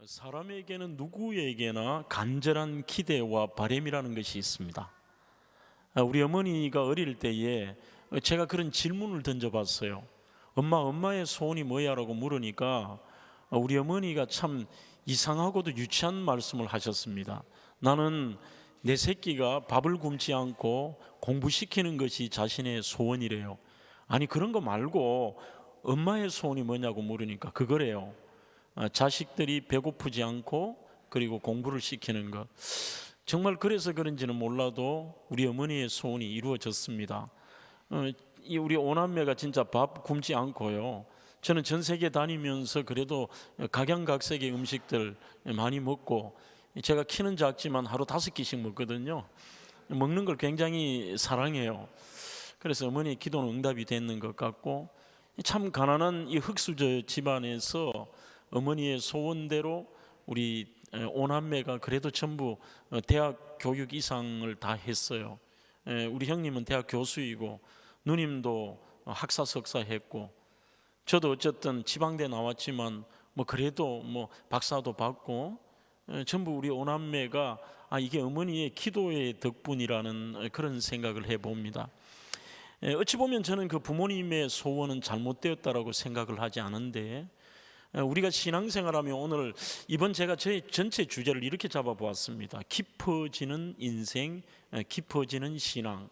사람에게는 누구에게나 간절한 기대와 바람이라는 것이 있습니다. 우리 어머니가 어릴 때에 제가 그런 질문을 던져봤어요. 엄마의 소원이 뭐야? 라고 물으니까 우리 어머니가 참 이상하고도 유치한 말씀을 하셨습니다. 나는 내 새끼가 밥을 굶지 않고 공부시키는 것이 자신의 소원이래요. 아니, 그런 거 말고 엄마의 소원이 뭐냐고 물으니까 그거래요. 자식들이 배고프지 않고 그리고 공부를 시키는 것. 정말 그래서 그런지는 몰라도 우리 어머니의 소원이 이루어졌습니다. 우리 오남매가 진짜 밥 굶지 않고요. 저는 전 세계 다니면서 그래도 각양각색의 음식들 많이 먹고, 제가 키는 작지만 하루 5끼씩 먹거든요. 먹는 걸 굉장히 사랑해요. 그래서 어머니의 기도는 응답이 되는 것 같고, 참 가난한 이 흙수저 집안에서 어머니의 소원대로 우리 오남매가 그래도 전부 대학 교육 이상을 다 했어요. 우리 형님은 대학 교수이고, 누님도 학사 석사 했고, 저도 어쨌든 지방대 나왔지만 뭐 그래도 뭐 박사도 받고, 전부 우리 오남매가 이게 어머니의 기도의 덕분이라는 그런 생각을 해봅니다. 어찌 보면 저는 그 부모님의 소원은 잘못되었다라고 생각을 하지 않은데, 우리가 신앙생활하면 오늘 이번 제가 제 전체 주제를 이렇게 잡아보았습니다. 깊어지는 인생, 깊어지는 신앙.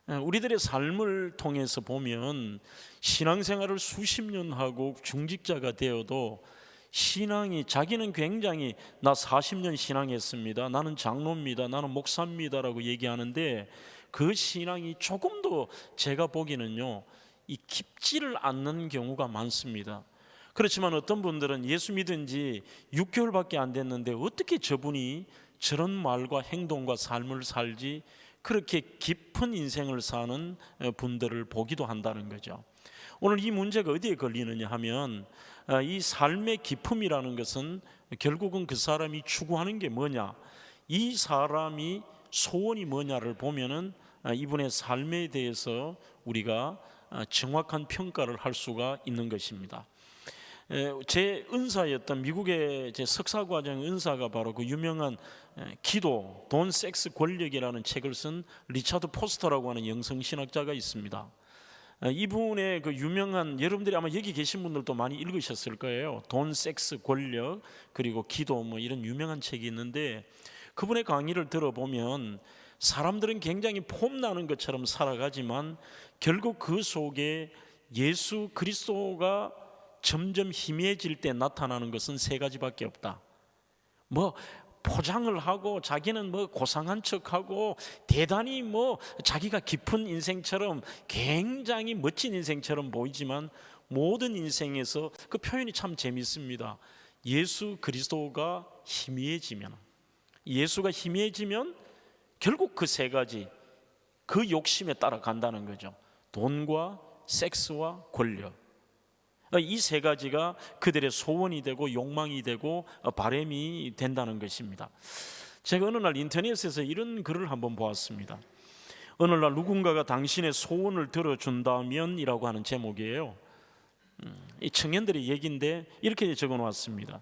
우리들의 삶을 통해서 보면 신앙생활을 수십 년 하고 중직자가 되어도 신앙이, 자기는 굉장히 나 40년 신앙했습니다, 나는 장로입니다, 나는 목사입니다라고 얘기하는데 그 신앙이 조금도 제가 보기에는요, 이 깊지를 않는 경우가 많습니다. 그렇지만 어떤 분들은 예수 믿은 지 6개월밖에 안 됐는데 어떻게 저분이 저런 말과 행동과 삶을 살지, 그렇게 깊은 인생을 사는 분들을 보기도 한다는 거죠. 오늘 이 문제가 어디에 걸리느냐 하면, 이 삶의 깊음이라는 것은 결국은 그 사람이 추구하는 게 뭐냐, 이 사람이 소원이 뭐냐를 보면은 이분의 삶에 대해서 우리가 정확한 평가를 할 수가 있는 것입니다. 제 은사였던 미국의 제 석사과정 은사가 바로 그 유명한 기도, 돈, 섹스, 권력이라는 책을 쓴 리차드 포스터라고 하는 영성신학자가 있습니다. 이분의 그 유명한, 여러분들이 아마 여기 계신 분들도 많이 읽으셨을 거예요. 돈, 섹스, 권력, 그리고 기도, 뭐 이런 유명한 책이 있는데, 그분의 강의를 들어보면 사람들은 굉장히 폼나는 것처럼 살아가지만 결국 그 속에 예수 그리스도가 점점 희미해질 때 나타나는 것은 3가지밖에 없다. 뭐 포장을 하고 자기는 뭐 고상한 척하고 대단히 뭐 자기가 깊은 인생처럼 굉장히 멋진 인생처럼 보이지만, 모든 인생에서 그 표현이 참 재밌습니다. 예수 그리스도가 희미해지면, 예수가 희미해지면 결국 그 3가지, 그 욕심에 따라간다는 거죠. 돈과 섹스와 권력. 이 3가지가 그들의 소원이 되고 욕망이 되고 바람이 된다는 것입니다. 제가 어느 날 인터넷에서 이런 글을 한번 보았습니다. 어느 날 누군가가 당신의 소원을 들어준다면 이라고 하는 제목이에요. 이 청년들의 얘기인데 이렇게 적어놓았습니다.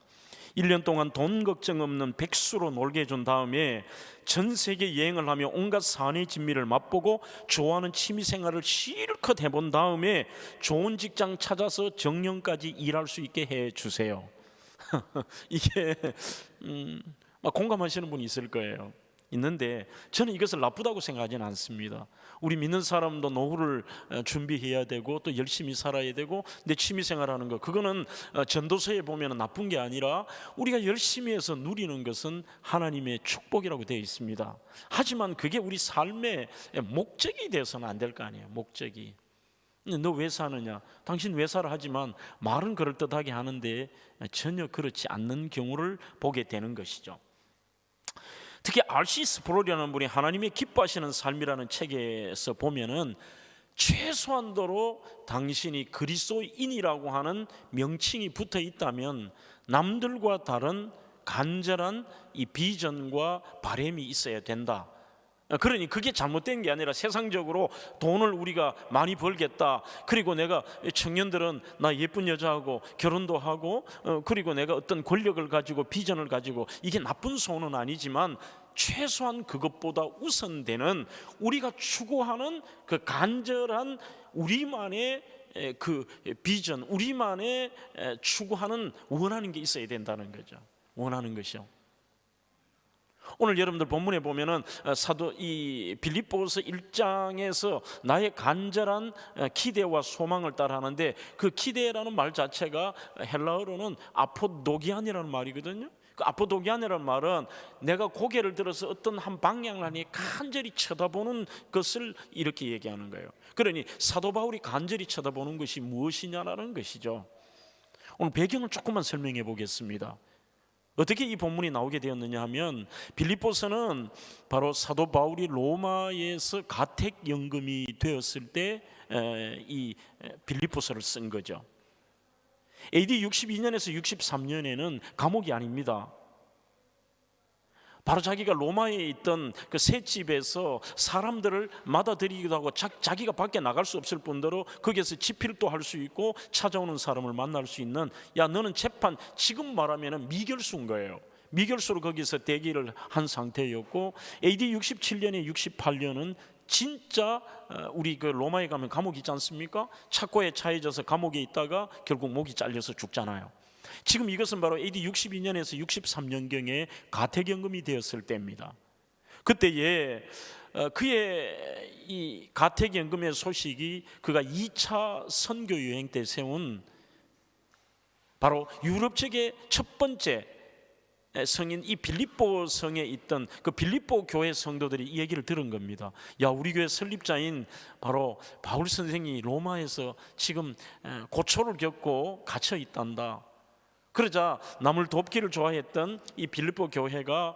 1년 동안 돈 걱정 없는 백수로 놀게 해준 다음에 전 세계 여행을 하며 온갖 사내 진미를 맛보고 좋아하는 취미생활을 실컷 해본 다음에 좋은 직장 찾아서 정년까지 일할 수 있게 해주세요. 이게 막 공감하시는 분이 있을 거예요. 있는데 저는 이것을 나쁘다고 생각하지는 않습니다. 우리 믿는 사람도 노후를 준비해야 되고 또 열심히 살아야 되고, 내 취미생활하는 거, 그거는 전도서에 보면 나쁜 게 아니라 우리가 열심히 해서 누리는 것은 하나님의 축복이라고 되어 있습니다. 하지만 그게 우리 삶의 목적이 되어서는 안 될 거 아니에요. 목적이. 너 왜 사느냐, 당신 왜 살아 하지만 말은 그럴듯하게 하는데 전혀 그렇지 않는 경우를 보게 되는 것이죠. 특히 R.C. 스프롤이라는 분이 하나님의 기뻐하시는 삶이라는 책에서 보면은 최소한도로 당신이 그리스도인이라고 하는 명칭이 붙어 있다면 남들과 다른 간절한 이 비전과 바람이 있어야 된다. 그러니 그게 잘못된 게 아니라 세상적으로 돈을 우리가 많이 벌겠다, 그리고 내가 청년들은 나 예쁜 여자하고 결혼도 하고 그리고 내가 어떤 권력을 가지고 비전을 가지고, 이게 나쁜 소원은 아니지만 최소한 그것보다 우선되는 우리가 추구하는 그 간절한 우리만의 그 비전, 우리만의 추구하는 원하는 게 있어야 된다는 거죠. 원하는 것이요. 오늘 여러분들 본문에 보면은 사도 이 빌립보서 1장에서 나의 간절한 기대와 소망을 따라하는데, 그 기대라는 말 자체가 헬라어로는 아포도기안이라는 말이거든요. 그 아포도기안이라는 말은 내가 고개를 들어서 어떤 한 방향을 하니 간절히 쳐다보는 것을 이렇게 얘기하는 거예요. 그러니 사도 바울이 간절히 쳐다보는 것이 무엇이냐라는 것이죠. 오늘 배경을 조금만 설명해 보겠습니다. 어떻게 이 본문이 나오게 되었느냐 하면, 빌립보서는 바로 사도 바울이 로마에서 가택연금이 되었을 때 이 빌립보서를 쓴 거죠. AD 62년에서 63년에는 감옥이 아닙니다. 바로 자기가 로마에 있던 그 셋집에서 사람들을 맞아들이기도 하고 자기가 밖에 나갈 수 없을 뿐더러 거기에서 집필도 할 수 있고 찾아오는 사람을 만날 수 있는, 야 너는 재판, 지금 말하면 미결수인 거예요. 미결수로 거기서 대기를 한 상태였고, AD 67년에 68년은 진짜 우리 그 로마에 가면 감옥 있지 않습니까? 착고에 차해져서 감옥에 있다가 결국 목이 잘려서 죽잖아요. 지금 이것은 바로 AD 62년에서 63년경에 가택연금이 되었을 때입니다. 그때에 그의 이 가택연금의 소식이 그가 2차 선교 여행 때 세운 바로 유럽 쪽의 첫 번째 성인 이 빌립보 성에 있던 그 빌립보 교회 성도들이 이 얘기를 들은 겁니다. 야, 우리 교회 설립자인 바로 바울 선생이 로마에서 지금 고초를 겪고 갇혀 있단다. 그러자 남을 돕기를 좋아했던 이 빌립보 교회가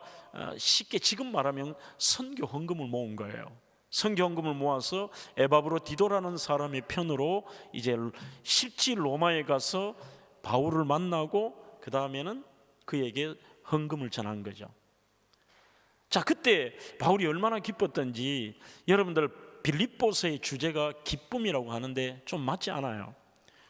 쉽게 지금 말하면 선교 헌금을 모은 거예요. 선교 헌금을 모아서 에바브로디도라는 사람의 편으로 이제 실지 로마에 가서 바울을 만나고 그 다음에는 그에게 헌금을 전한 거죠. 자, 그때 바울이 얼마나 기뻤던지, 여러분들 빌립보서의 주제가 기쁨이라고 하는데 좀 맞지 않아요.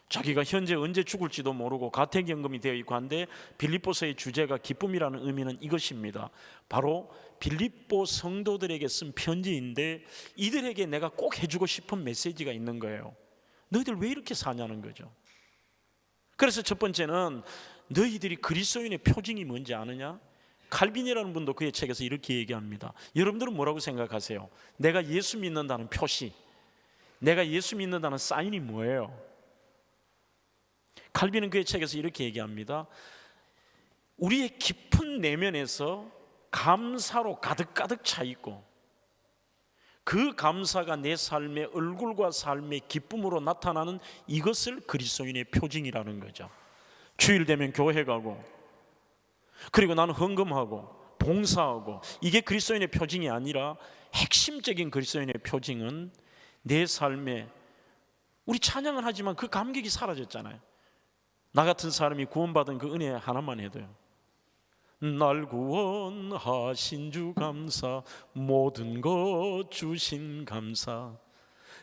자기가 현재 언제 죽을지도 모르고 가택연금이 되어 있고 한데, 빌립보서의 주제가 기쁨이라는 의미는 이것입니다. 바로 빌립보 성도들에게 쓴 편지인데, 이들에게 내가 꼭 해주고 싶은 메시지가 있는 거예요. 너희들 왜 이렇게 사냐는 거죠. 그래서 첫 번째는 너희들이 그리스도인의 표징이 뭔지 아느냐? 칼빈이라는 분도 그의 책에서 이렇게 얘기합니다. 여러분들은 뭐라고 생각하세요? 내가 예수 믿는다는 표시, 내가 예수 믿는다는 사인이 뭐예요? 칼빈은 그의 책에서 이렇게 얘기합니다. 우리의 깊은 내면에서 감사로 가득가득 차 있고, 그 감사가 내 삶의 얼굴과 삶의 기쁨으로 나타나는 이것을 그리스도인의 표징이라는 거죠. 주일 되면 교회 가고, 그리고 나는 헌금하고 봉사하고, 이게 그리스도인의 표징이 아니라 핵심적인 그리스도인의 표징은 내 삶에, 우리 찬양을 하지만 그 감격이 사라졌잖아요. 나 같은 사람이 구원받은 그 은혜 하나만 해도요, 날 구원하신 주 감사, 모든 것 주신 감사,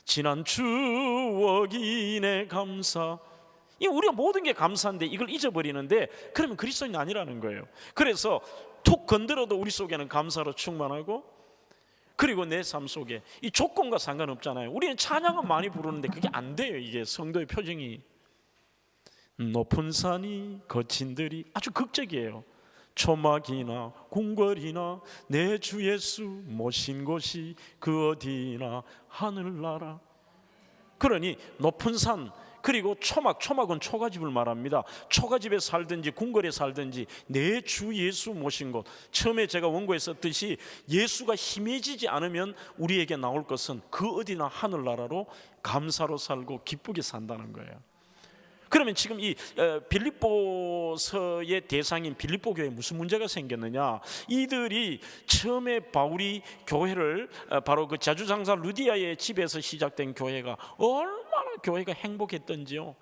지난 추억이네 감사. 우리가 모든 게 감사한데 이걸 잊어버리는데, 그러면 그리스도인이 아니라는 거예요. 그래서 툭 건드려도 우리 속에는 감사로 충만하고, 그리고 내 삶 속에 이 조건과 상관없잖아요. 우리는 찬양은 많이 부르는데 그게 안 돼요. 이게 성도의 표정이. 높은 산이 거친 들이, 아주 극적이에요. 초막이나 궁궐이나 내 주 예수 모신 곳이 그 어디나 하늘나라. 그러니 높은 산, 그리고 초막은 초가집을 말합니다. 초가집에 살든지 궁궐에 살든지 내 주 예수 모신 곳. 처음에 제가 원고에 썼듯이 예수가 힘해지지 않으면 우리에게 나올 것은 그 어디나 하늘나라로 감사로 살고 기쁘게 산다는 거예요. 그러면 지금 이 빌립보서의 대상인 빌립보 교회에 무슨 문제가 생겼느냐? 이들이 처음에 바울이 교회를 바로 그 자주장사 루디아의 집에서 시작된 교회가 얼마나 교회가 행복했던지요.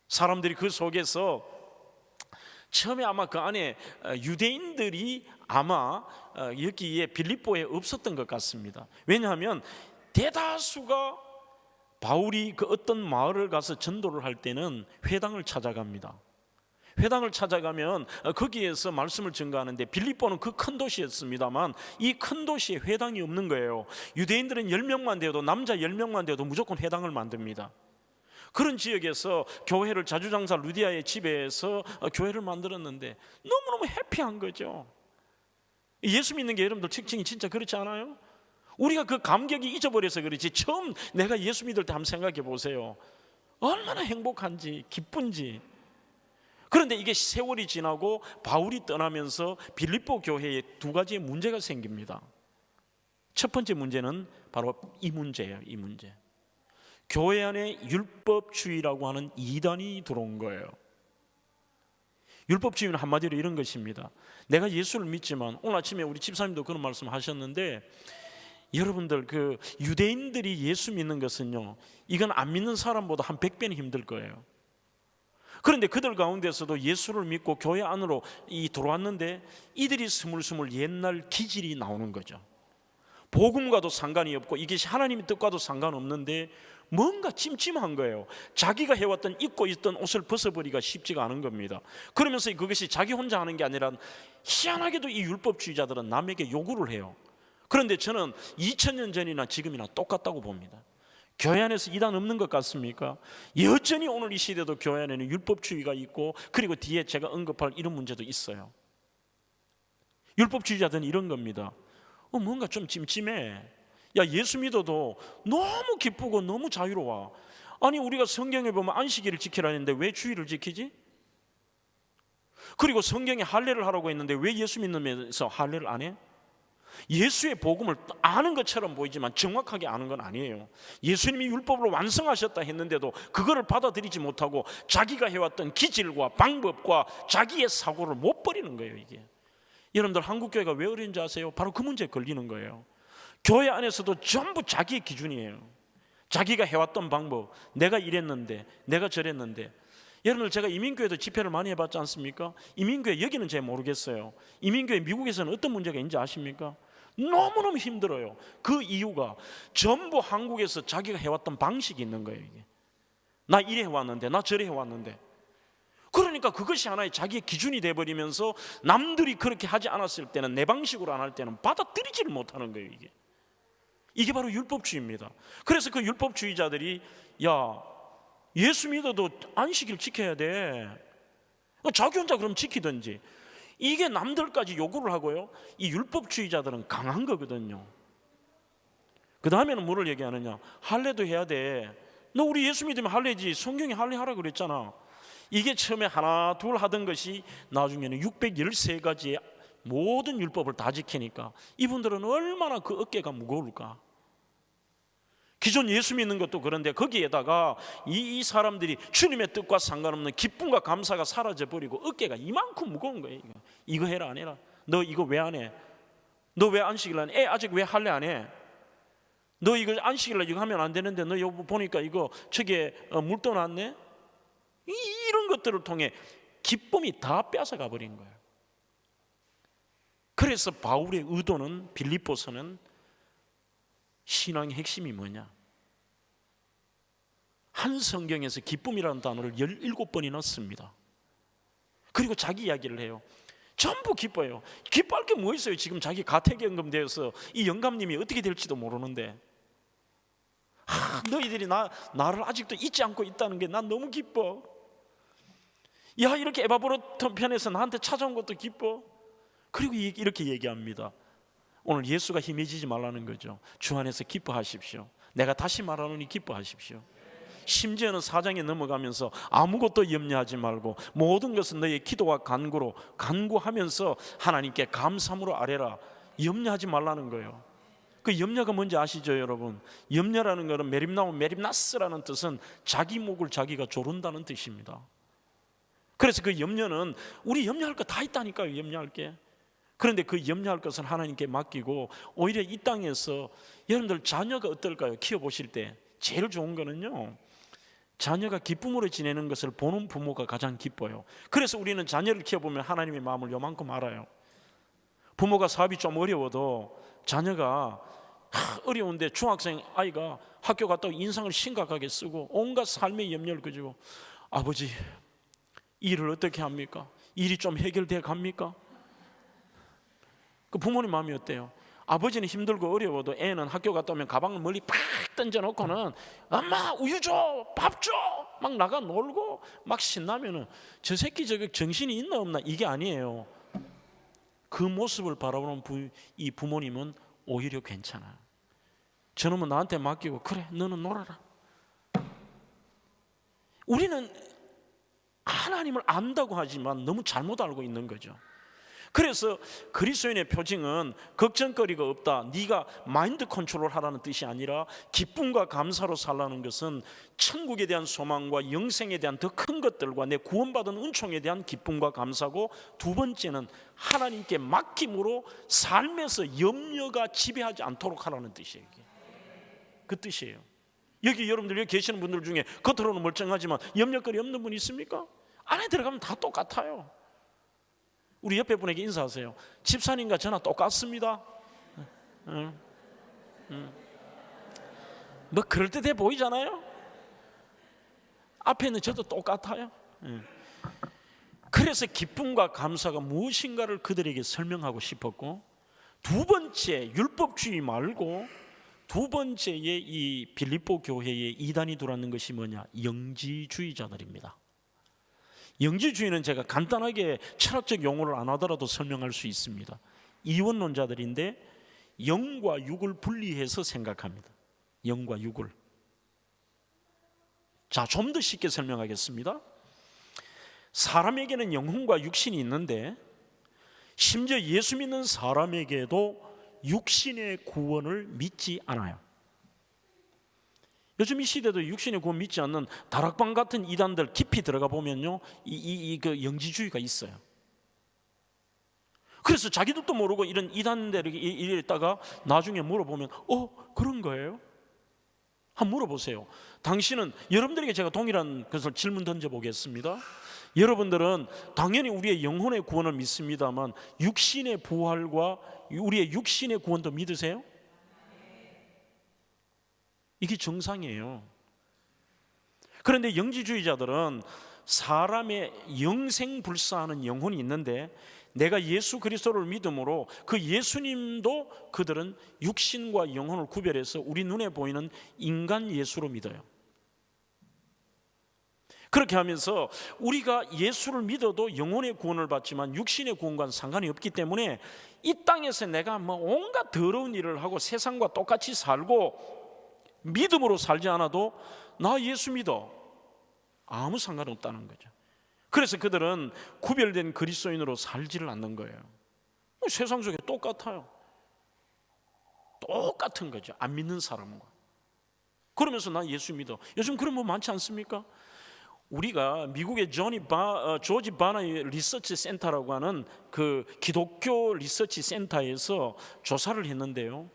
사람들이 그 속에서 처음에 아마 그 안에 유대인들이 아마 여기에 빌립보에 없었던 것 같습니다. 왜냐하면 대다수가 바울이 그 어떤 마을을 가서 전도를 할 때는 회당을 찾아갑니다. 회당을 찾아가면 거기에서 말씀을 전가하는데, 빌립보는 그 큰 도시였습니다만 이 큰 도시에 회당이 없는 거예요. 유대인들은 10명만 되어도, 남자 10명만 되어도 무조건 회당을 만듭니다. 그런 지역에서 교회를, 자주장사 루디아의 집에서 교회를 만들었는데 너무너무 해피한 거죠. 예수 믿는 게 여러분들 특징이 진짜 그렇지 않아요? 우리가 그 감격이 잊어버려서 그렇지, 처음 내가 예수 믿을 때 한번 생각해 보세요. 얼마나 행복한지, 기쁜지. 그런데 이게 세월이 지나고 바울이 떠나면서 빌립보 교회에 두 가지의 문제가 생깁니다. 첫 번째 문제는 바로 이 문제예요. 이 문제. 교회 안에 율법주의라고 하는 이단이 들어온 거예요. 율법주의는 한마디로 이런 것입니다. 내가 예수를 믿지만, 오늘 아침에 우리 집사님도 그런 말씀 하셨는데, 여러분들 그 유대인들이 예수 믿는 것은요, 이건 안 믿는 사람보다 한 100배는 힘들 거예요. 그런데 그들 가운데서도 예수를 믿고 교회 안으로 들어왔는데 이들이 스물스물 옛날 기질이 나오는 거죠. 복음과도 상관이 없고 이것이 하나님의 뜻과도 상관없는데 뭔가 찜찜한 거예요. 자기가 해왔던, 입고 있던 옷을 벗어버리기가 쉽지가 않은 겁니다. 그러면서 그것이 자기 혼자 하는 게 아니라 희한하게도 이 율법주의자들은 남에게 요구를 해요. 그런데 저는 2000년 전이나 지금이나 똑같다고 봅니다. 교회 안에서 이단 없는 것 같습니까? 여전히 오늘 이 시대도 교회 안에는 율법주의가 있고, 그리고 뒤에 제가 언급할 이런 문제도 있어요. 율법주의자들은 이런 겁니다. 뭔가 좀 찜찜해. 야, 예수 믿어도 너무 기쁘고 너무 자유로워. 아니, 우리가 성경에 보면 안식일을 지키라 했는데 왜 주일을 지키지? 그리고 성경에 할례를 하라고 했는데 왜 예수 믿으면서 할례를 안 해? 예수의 복음을 아는 것처럼 보이지만 정확하게 아는 건 아니에요. 예수님이 율법을 완성하셨다 했는데도 그거를 받아들이지 못하고 자기가 해왔던 기질과 방법과 자기의 사고를 못 버리는 거예요. 이게 여러분들 한국교회가 왜 어려운지 아세요? 바로 그 문제에 걸리는 거예요. 교회 안에서도 전부 자기의 기준이에요. 자기가 해왔던 방법, 내가 이랬는데, 내가 저랬는데. 여러분들, 제가 이민교회도 집회를 많이 해봤지 않습니까? 이민교회, 여기는 잘 모르겠어요. 이민교회 미국에서는 어떤 문제가 있는지 아십니까? 너무너무 힘들어요. 그 이유가 전부 한국에서 자기가 해왔던 방식이 있는 거예요. 이게. 나 이래 해왔는데, 나 저래 해왔는데. 그러니까 그것이 하나의 자기의 기준이 돼버리면서 남들이 그렇게 하지 않았을 때는, 내 방식으로 안 할 때는 받아들이지를 못하는 거예요. 이게 바로 율법주의입니다. 그래서 그 율법주의자들이, 야, 예수 믿어도 안식일 지켜야 돼. 자기 혼자 그럼 지키든지. 이게 남들까지 요구를 하고요. 이 율법주의자들은 강한 거거든요. 그 다음에는 뭐를 얘기하느냐? 할례도 해야 돼. 너 우리 예수 믿으면 할례지. 성경에 할례하라 그랬잖아. 이게 처음에 하나 둘 하던 것이 나중에는 613가지의 모든 율법을 다 지키니까 이분들은 얼마나 그 어깨가 무거울까. 기존 예수 믿는 것도 그런데 거기에다가 이 사람들이 주님의 뜻과 상관없는 기쁨과 감사가 사라져버리고 어깨가 이만큼 무거운 거예요. 이거 해라 안 해라? 너 이거 왜 안 해? 너 왜 안식일 안 해? 아직 왜 할례 안 해? 너 이거 안식일날 이거 하면 안 되는데 너 여보 보니까 이거 저기에 물 떠났네? 이런 것들을 통해 기쁨이 다 뺏어가 버린 거예요. 그래서 바울의 의도는, 빌립보서는 신앙의 핵심이 뭐냐? 한 성경에서 기쁨이라는 단어를 17번이나 씁니다. 그리고 자기 이야기를 해요. 전부 기뻐요. 기뻐할 게 뭐 있어요? 지금 자기 가택연금 되어서 이 영감님이 어떻게 될지도 모르는데, 너희들이 나를 아직도 잊지 않고 있다는 게 난 너무 기뻐. 야, 이렇게 에바브로톤 편에서 나한테 찾아온 것도 기뻐. 그리고 이렇게 얘기합니다. 오늘 예수가 힘이 지지 말라는 거죠. 주 안에서 기뻐하십시오. 내가 다시 말하노니 기뻐하십시오. 심지어는 4장에 넘어가면서 아무것도 염려하지 말고 모든 것은 너의 기도와 간구로 간구하면서 하나님께 감사함으로 아뢰라. 염려하지 말라는 거예요. 그 염려가 뭔지 아시죠, 여러분? 염려라는 것은 메림나온 메림나스라는 뜻은 자기 목을 자기가 조른다는 뜻입니다. 그래서 그 염려는 우리 염려할 거 다 있다니까요. 염려할 게. 그런데 그 염려할 것은 하나님께 맡기고 오히려 이 땅에서 여러분들 자녀가 어떨까요? 키워보실 때 제일 좋은 거는요, 자녀가 기쁨으로 지내는 것을 보는 부모가 가장 기뻐요. 그래서 우리는 자녀를 키워보면 하나님의 마음을 요만큼 알아요. 부모가 사업이 좀 어려워도 자녀가 어려운데 중학생 아이가 학교 갔다가 인상을 심각하게 쓰고 온갖 삶의 염려를 가지고 아버지 일을 어떻게 합니까? 일이 좀 해결돼 갑니까? 그 부모님 마음이 어때요? 아버지는 힘들고 어려워도 애는 학교 갔다 오면 가방을 멀리 팍 던져놓고는 엄마 우유 줘, 밥 줘, 막 나가 놀고 막 신나면은 저 새끼 저게 정신이 있나 없나 이게 아니에요. 그 모습을 바라보는 이 부모님은 오히려 괜찮아요. 저놈은 나한테 맡기고 그래 너는 놀아라. 우리는 하나님을 안다고 하지만 너무 잘못 알고 있는 거죠. 그래서 그리스도인의 표징은 걱정거리가 없다, 네가 마인드 컨트롤 하라는 뜻이 아니라 기쁨과 감사로 살라는 것은 천국에 대한 소망과 영생에 대한 더 큰 것들과 내 구원받은 은총에 대한 기쁨과 감사고, 두 번째는 하나님께 맡김으로 삶에서 염려가 지배하지 않도록 하라는 뜻이에요. 그 뜻이에요. 여기 여러분들 여기 계시는 분들 중에 겉으로는 멀쩡하지만 염려거리 없는 분 있습니까? 안에 들어가면 다 똑같아요. 우리 옆에 분에게 인사하세요. 집사님과 저나 똑같습니다. 뭐 그럴듯해 보이잖아요. 앞에 있는 저도 똑같아요. 그래서 기쁨과 감사가 무엇인가를 그들에게 설명하고 싶었고, 두 번째 율법주의 말고 두 번째에 이 빌립보 교회에 이단이 들어왔는 것이 뭐냐? 영지주의자들입니다. 영지주의는 제가 간단하게 철학적 용어를 안 하더라도 설명할 수 있습니다. 이원론자들인데 영과 육을 분리해서 생각합니다. 영과 육을. 자, 좀 더 쉽게 설명하겠습니다. 사람에게는 영혼과 육신이 있는데 심지어 예수 믿는 사람에게도 육신의 구원을 믿지 않아요. 요즘 이 시대도 육신의 구원 믿지 않는 다락방 같은 이단들 깊이 들어가 보면요, 그 영지주의가 있어요. 그래서 자기들도 모르고 이런 이단들에게 이랬다가 나중에 물어보면 그런 거예요? 한번 물어보세요. 당신은, 여러분들에게 제가 동일한 것을 질문 던져보겠습니다. 여러분들은 당연히 우리의 영혼의 구원을 믿습니다만 육신의 부활과 우리의 육신의 구원도 믿으세요? 이게 정상이에요. 그런데 영지주의자들은 사람의 영생불사하는 영혼이 있는데 내가 예수 그리스도를 믿음으로 그 예수님도 그들은 육신과 영혼을 구별해서 우리 눈에 보이는 인간 예수로 믿어요. 그렇게 하면서 우리가 예수를 믿어도 영혼의 구원을 받지만 육신의 구원과는 상관이 없기 때문에 이 땅에서 내가 뭐 온갖 더러운 일을 하고 세상과 똑같이 살고 믿음으로 살지 않아도 나 예수 믿어, 아무 상관없다는 거죠. 그래서 그들은 구별된 그리스도인으로 살지를 않는 거예요. 세상 속에 똑같아요. 똑같은 거죠, 안 믿는 사람과. 그러면서 나 예수 믿어. 요즘 그런 분 많지 않습니까? 우리가 미국의 조지 바나의 리서치 센터라고 하는 그 기독교 리서치 센터에서 조사를 했는데요,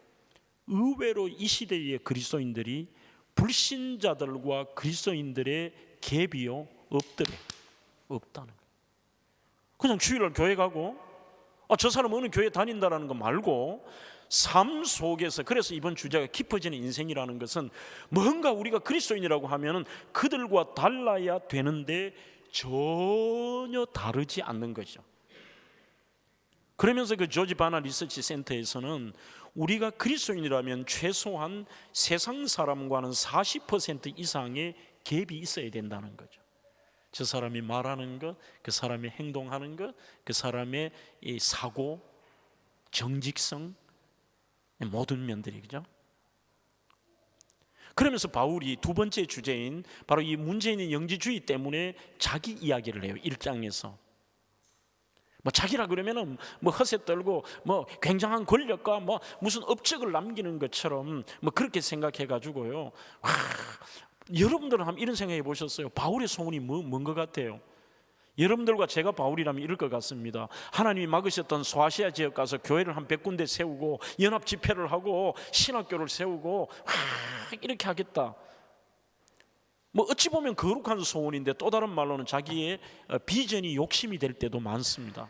의외로 이 시대의 그리스도인들이 불신자들과 그리스도인들의 갭이요 없다는 거예요. 그냥 주일날 교회 가고 저 사람 어느 교회 다닌다라는 거 말고 삶 속에서, 그래서 이번 주제가 깊어지는 인생이라는 것은 뭔가 우리가 그리스도인이라고 하면은 그들과 달라야 되는데 전혀 다르지 않는 거죠. 그러면서 그 조지 바나 리서치 센터에서는 우리가 그리스도인이라면 최소한 세상 사람과는 40% 이상의 갭이 있어야 된다는 거죠. 저 사람이 말하는 것, 그 사람이 행동하는 것, 그 사람의 이 사고, 정직성, 모든 면들이, 그죠? 그러면서 바울이 두 번째 주제인 바로 이 문제 있는 영지주의 때문에 자기 이야기를 해요. 1장에서 뭐 자기라 그러면은 뭐 허세 떨고 뭐 굉장한 권력과 뭐 무슨 업적을 남기는 것처럼 뭐 그렇게 생각해 가지고요. 여러분들은 한번 이런 생각해 보셨어요? 바울의 소원이 뭔 것 같아요? 여러분들과 제가 바울이라면 이럴 것 같습니다. 하나님이 막으셨던 소아시아 지역 가서 교회를 한 100군데 세우고 연합 집회를 하고 신학교를 세우고 이렇게 하겠다. 뭐 어찌 보면 거룩한 소원인데 또 다른 말로는 자기의 비전이 욕심이 될 때도 많습니다.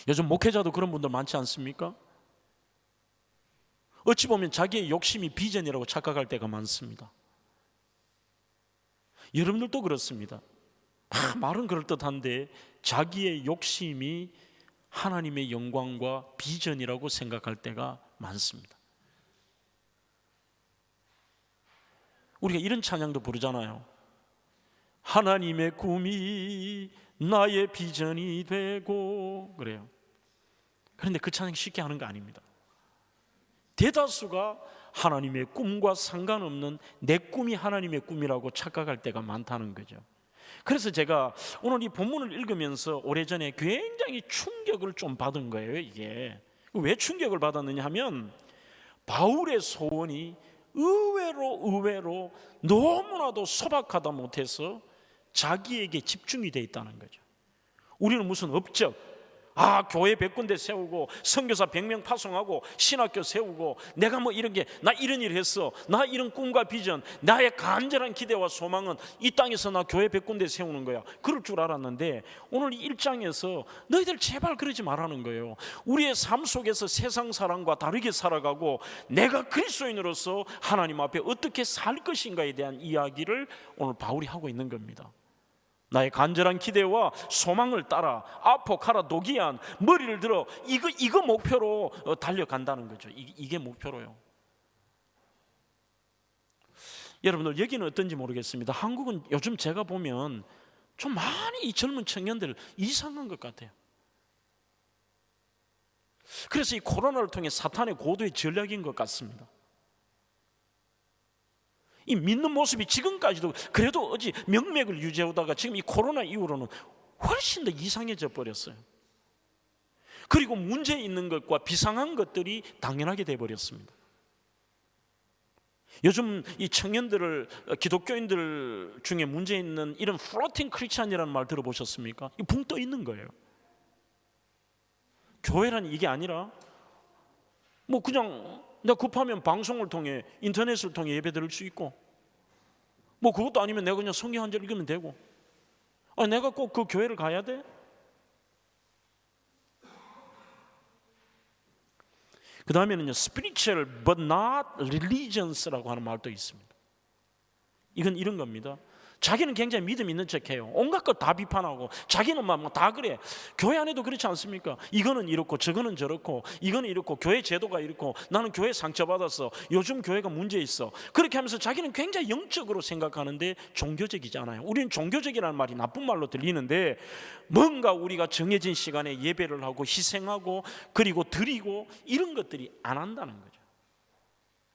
요즘 목회자도 그런 분들 많지 않습니까? 어찌 보면 자기의 욕심이 비전이라고 착각할 때가 많습니다. 여러분들도 그렇습니다. 말은 그럴듯한데 자기의 욕심이 하나님의 영광과 비전이라고 생각할 때가 많습니다. 우리가 이런 찬양도 부르잖아요. 하나님의 꿈이 나의 비전이 되고, 그래요. 그런데 그 찬양 쉽게 하는 거 아닙니다. 대다수가 하나님의 꿈과 상관없는 내 꿈이 하나님의 꿈이라고 착각할 때가 많다는 거죠. 그래서 제가 오늘 이 본문을 읽으면서 오래전에 굉장히 충격을 좀 받은 거예요. 이게 왜 충격을 받았느냐 하면 바울의 소원이 의외로 너무나도 소박하다 못해서 자기에게 집중이 돼 있다는 거죠. 우리는 무슨 업적, 교회 100군데 세우고 선교사 100명 파송하고 신학교 세우고 내가 뭐 이런 게 나 이런 일 했어, 나 이런 꿈과 비전, 나의 간절한 기대와 소망은 이 땅에서 나 교회 100군데 세우는 거야, 그럴 줄 알았는데 오늘 이 1장에서 너희들 제발 그러지 말라는 거예요. 우리의 삶 속에서 세상 사람과 다르게 살아가고 내가 그리스도인으로서 하나님 앞에 어떻게 살 것인가에 대한 이야기를 오늘 바울이 하고 있는 겁니다. 나의 간절한 기대와 소망을 따라 아포카라도기안, 머리를 들어 이거 목표로 달려간다는 거죠. 이게 목표로요. 여러분들 여기는 어떤지 모르겠습니다. 한국은 요즘 제가 보면 좀 많이 이 젊은 청년들 이상한 것 같아요. 그래서 이 코로나를 통해 사탄의 고도의 전략인 것 같습니다. 이 믿는 모습이 지금까지도 그래도 어찌 명맥을 유지하다가 지금 이 코로나 이후로는 훨씬 더 이상해져 버렸어요. 그리고 문제 있는 것과 비상한 것들이 당연하게 돼버렸습니다. 요즘 이 청년들을, 기독교인들 중에 문제 있는 이런 플로팅 크리스찬이라는 말 들어보셨습니까? 이 붕 떠 있는 거예요. 교회라는 이게 아니라 뭐 그냥 내가 급하면 방송을 통해, 인터넷을 통해 예배 드릴 수 있고, 뭐 그것도 아니면 내가 그냥 성경 한 절 읽으면 되고, 내가 꼭 그 교회를 가야 돼? 그 다음에는요, spiritual but not religions라고 하는 말도 있습니다. 이건 이런 겁니다. 자기는 굉장히 믿음 있는 척해요. 온갖 걸 다 비판하고 자기는 막 다 그래. 교회 안에도 그렇지 않습니까? 이거는 이렇고 저거는 저렇고, 이거는 이렇고, 교회 제도가 이렇고, 나는 교회 상처받았어, 요즘 교회가 문제 있어, 그렇게 하면서 자기는 굉장히 영적으로 생각하는데 종교적이지 않아요. 우리는 종교적이라는 말이 나쁜 말로 들리는데 뭔가 우리가 정해진 시간에 예배를 하고 희생하고 그리고 드리고 이런 것들이 안 한다는 거죠.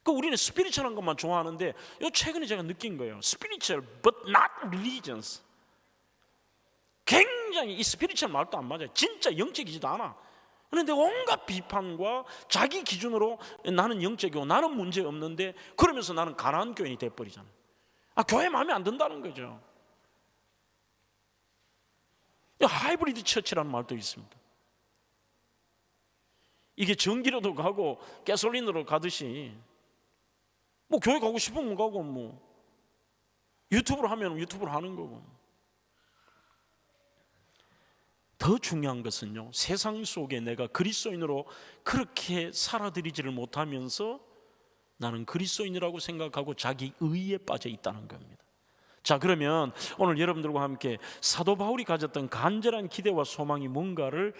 우리는 스피리추얼한 것만 좋아하는데 최근에 제가 느낀 거예요. spiritual but not religions. 굉장히 이 스피리추얼 말도 안 맞아요. 진짜 영적이지도 않아. 그런데 온갖 비판과 자기 기준으로 나는 영적이고 나는 문제 없는데, 그러면서 나는 가난한 교인이 돼버리잖아요. 교회 마음에 안 든다는 거죠. 하이브리드 처치라는 말도 있습니다. 이게 전기로도 가고 가솔린으로 가듯이 뭐 교회 가고 싶으면 가고, 뭐 유튜브로 하면 유튜브로 하는 거고. 더 중요한 것은요, 세상 속에 내가 그리스도인으로 그렇게 살아들이지를 못하면서 나는 그리스도인이라고 생각하고 자기 의에 빠져 있다는 겁니다. 자, 그러면 오늘 여러분들과 함께 사도 바울이 가졌던 간절한 기대와 소망이 뭔가를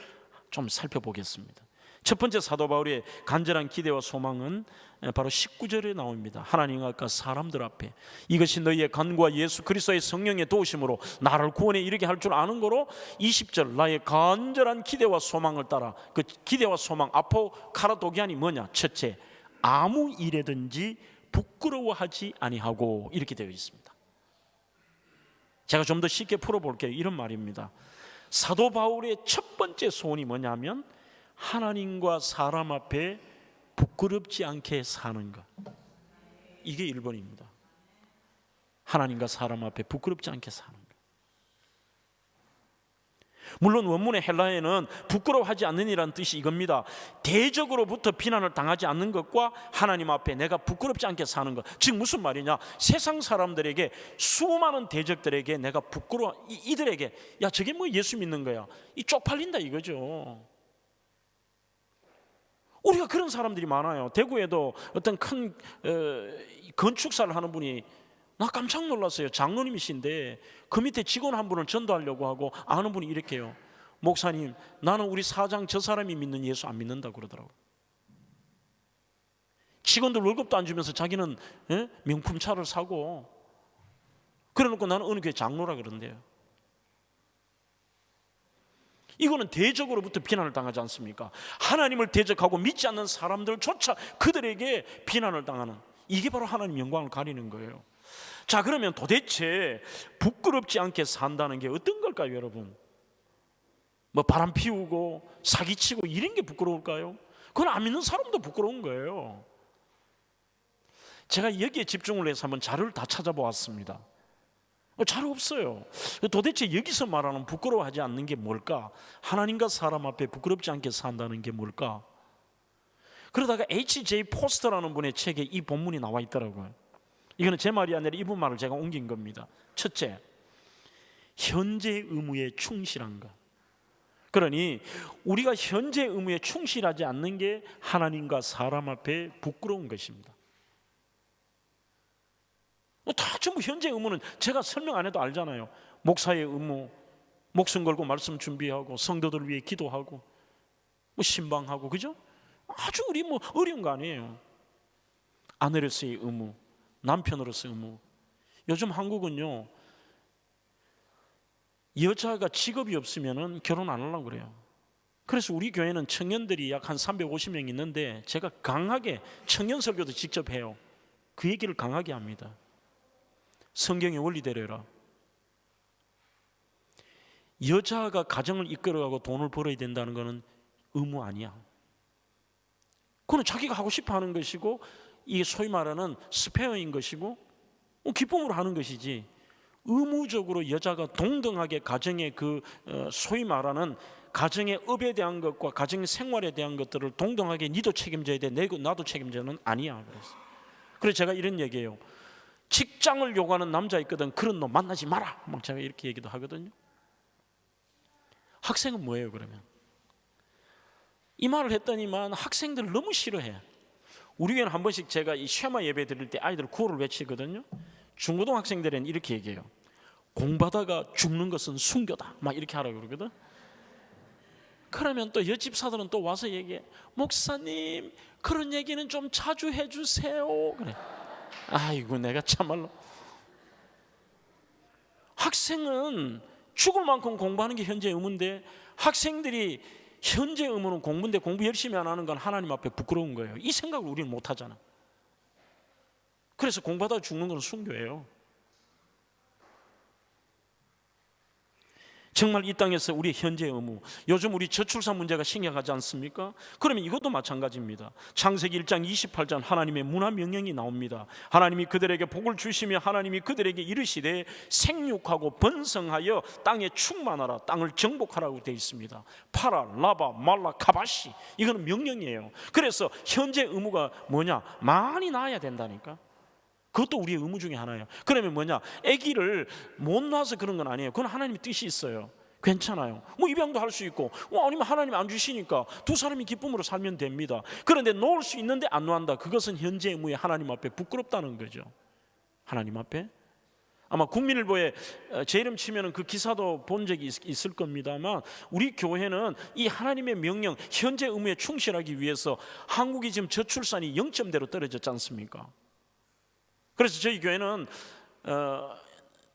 좀 살펴보겠습니다. 첫 번째 사도 바울의 간절한 기대와 소망은 바로 19절에 나옵니다. 하나님 앞과 사람들 앞에 이것이 너희의 간구와 예수 그리스도의 성령의 도우심으로 나를 구원에 이르게 할 줄 아는 거로, 20절 나의 간절한 기대와 소망을 따라, 그 기대와 소망 아포카라도기안이 뭐냐? 첫째, 아무 일에든지 부끄러워하지 아니하고, 이렇게 되어 있습니다. 제가 좀 더 쉽게 풀어볼게요. 이런 말입니다. 사도 바울의 첫 번째 소원이 뭐냐면 하나님과 사람 앞에 부끄럽지 않게 사는 것. 이게 1번입니다. 하나님과 사람 앞에 부끄럽지 않게 사는 것. 물론 원문의 헬라어에는 부끄러워하지 않느니라는 뜻이 이겁니다. 대적으로부터 비난을 당하지 않는 것과 하나님 앞에 내가 부끄럽지 않게 사는 것. 즉 무슨 말이냐, 세상 사람들에게, 수많은 대적들에게 내가 부끄러워, 이들에게 야 저게 뭐 예수 믿는 거야, 이 쪽팔린다 이거죠. 우리가 그런 사람들이 많아요. 대구에도 어떤 큰 건축사를 하는 분이, 나 깜짝 놀랐어요. 장로님이신데 그 밑에 직원 한 분을 전도하려고 하고 아는 분이 이렇게 해요. 목사님, 나는 우리 사장 저 사람이 믿는 예수 안 믿는다고 그러더라고요. 직원들 월급도 안 주면서 자기는 명품 차를 사고, 그래놓고 나는 어느 교회 장로라 그런대요. 이거는 대적으로부터 비난을 당하지 않습니까? 하나님을 대적하고 믿지 않는 사람들조차 그들에게 비난을 당하는, 이게 바로 하나님 영광을 가리는 거예요. 자, 그러면 도대체 부끄럽지 않게 산다는 게 어떤 걸까요, 여러분? 뭐 바람 피우고 사기치고 이런 게 부끄러울까요? 그건 안 믿는 사람도 부끄러운 거예요. 제가 여기에 집중을 해서 한번 자료를 다 찾아보았습니다. 잘 없어요. 도대체 여기서 말하는 부끄러워하지 않는 게 뭘까? 하나님과 사람 앞에 부끄럽지 않게 산다는 게 뭘까? 그러다가 H.J. 포스터라는 분의 책에 이 본문이 나와 있더라고요. 이거는 제 말이 아니라 이분 말을 제가 옮긴 겁니다. 첫째, 현재 의무에 충실한 것. 그러니 우리가 현재 의무에 충실하지 않는 게 하나님과 사람 앞에 부끄러운 것입니다. 다 전부 현재 의무는 제가 설명 안 해도 알잖아요. 목사의 의무, 목숨 걸고 말씀 준비하고 성도들 위해 기도하고 뭐 신방하고, 그죠? 아주 우리 뭐 어려운 거 아니에요. 아내로서의 의무, 남편으로서의 의무. 요즘 한국은요, 여자가 직업이 없으면 결혼 안 하려고 그래요. 그래서 우리 교회는 청년들이 약 한 350명 있는데 제가 강하게 청년 설교도 직접 해요. 그 얘기를 강하게 합니다. 성경의 원리대로 해라. 여자가 가정을 이끌어가고 돈을 벌어야 된다는 것은 의무 아니야. 그건 자기가 하고 싶어 하는 것이고, 이게 소위 말하는 스페어인 것이고 기쁨으로 하는 것이지, 의무적으로 여자가 동등하게 가정의 소위 말하는 가정의 업에 대한 것과 가정 생활에 대한 것들을 동등하게 니도 책임져야 돼, 나도 책임져는 아니야. 그래서 제가 이런 얘기해요. 직장을 요구하는 남자 있거든, 그런 놈 만나지 마라, 막 제가 이렇게 얘기도 하거든요. 학생은 뭐예요 그러면? 이 말을 했더니만 학생들 너무 싫어해. 우리 교회는 한 번씩 제가 이 쉐마 예배 드릴 때 아이들 구호를 외치거든요. 중고등학생들은 이렇게 얘기해요. 공부하다가 죽는 것은 순교다, 막 이렇게 하라고 그러거든. 그러면 또 옆집사들은 또 와서 얘기해. 목사님, 그런 얘기는 좀 자주 해주세요. 그래. 아이고, 내가 참말로. 학생은 죽을 만큼 공부하는 게 현재 의무인데, 학생들이 현재 의무는 공부인데 공부 열심히 안 하는 건 하나님 앞에 부끄러운 거예요. 이 생각을 우리는 못 하잖아. 그래서 공부하다가 죽는 건 순교예요. 정말 이 땅에서 우리 현재 의무, 요즘 우리 저출산 문제가 심각하지 않습니까? 그러면 이것도 마찬가지입니다. 창세기 1장 28절 하나님의 문화 명령이 나옵니다. 하나님이 그들에게 복을 주시며 하나님이 그들에게 이르시되 생육하고 번성하여 땅에 충만하라, 땅을 정복하라고 되어 있습니다. 파라, 라바, 말라, 카바시, 이거는 명령이에요. 그래서 현재 의무가 뭐냐? 많이 낳아야 된다니까. 그것도 우리의 의무 중에 하나예요. 그러면 뭐냐? 아기를 못 낳아서 그런 건 아니에요. 그건 하나님의 뜻이 있어요. 괜찮아요. 뭐 입양도 할 수 있고, 아니면 하나님이 안 주시니까 두 사람이 기쁨으로 살면 됩니다. 그런데 놓을 수 있는데 안 놓는다, 그것은 현재 의무에 하나님 앞에 부끄럽다는 거죠. 하나님 앞에. 아마 국민일보에 제 이름 치면 그 기사도 본 적이 있을 겁니다만, 우리 교회는 이 하나님의 명령, 현재 의무에 충실하기 위해서 한국이 지금 저출산이 0점대로 떨어졌지 않습니까? 그래서 저희 교회는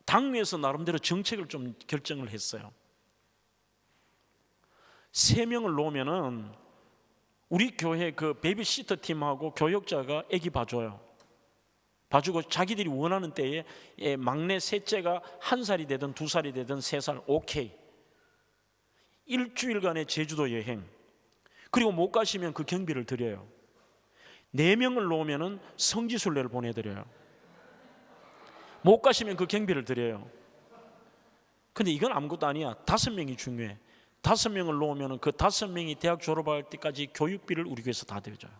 당위에서 나름대로 정책을 좀 결정을 했어요. 3명을 놓으면은 우리 교회 그 베이비시터 팀하고 교역자가 아기 봐줘요. 봐주고 자기들이 원하는 때에 막내 셋째가 1살이 되든 2살이 되든 3살 오케이. 일주일간의 제주도 여행, 그리고 못 가시면 그 경비를 드려요. 4명을 놓으면은 성지순례를 보내드려요. 못 가시면 그 경비를 드려요. 근데 이건 아무것도 아니야. 5명이 중요해. 5명을 놓으면 그 5명이 대학 졸업할 때까지 교육비를 우리 교회에서 다 대줘요.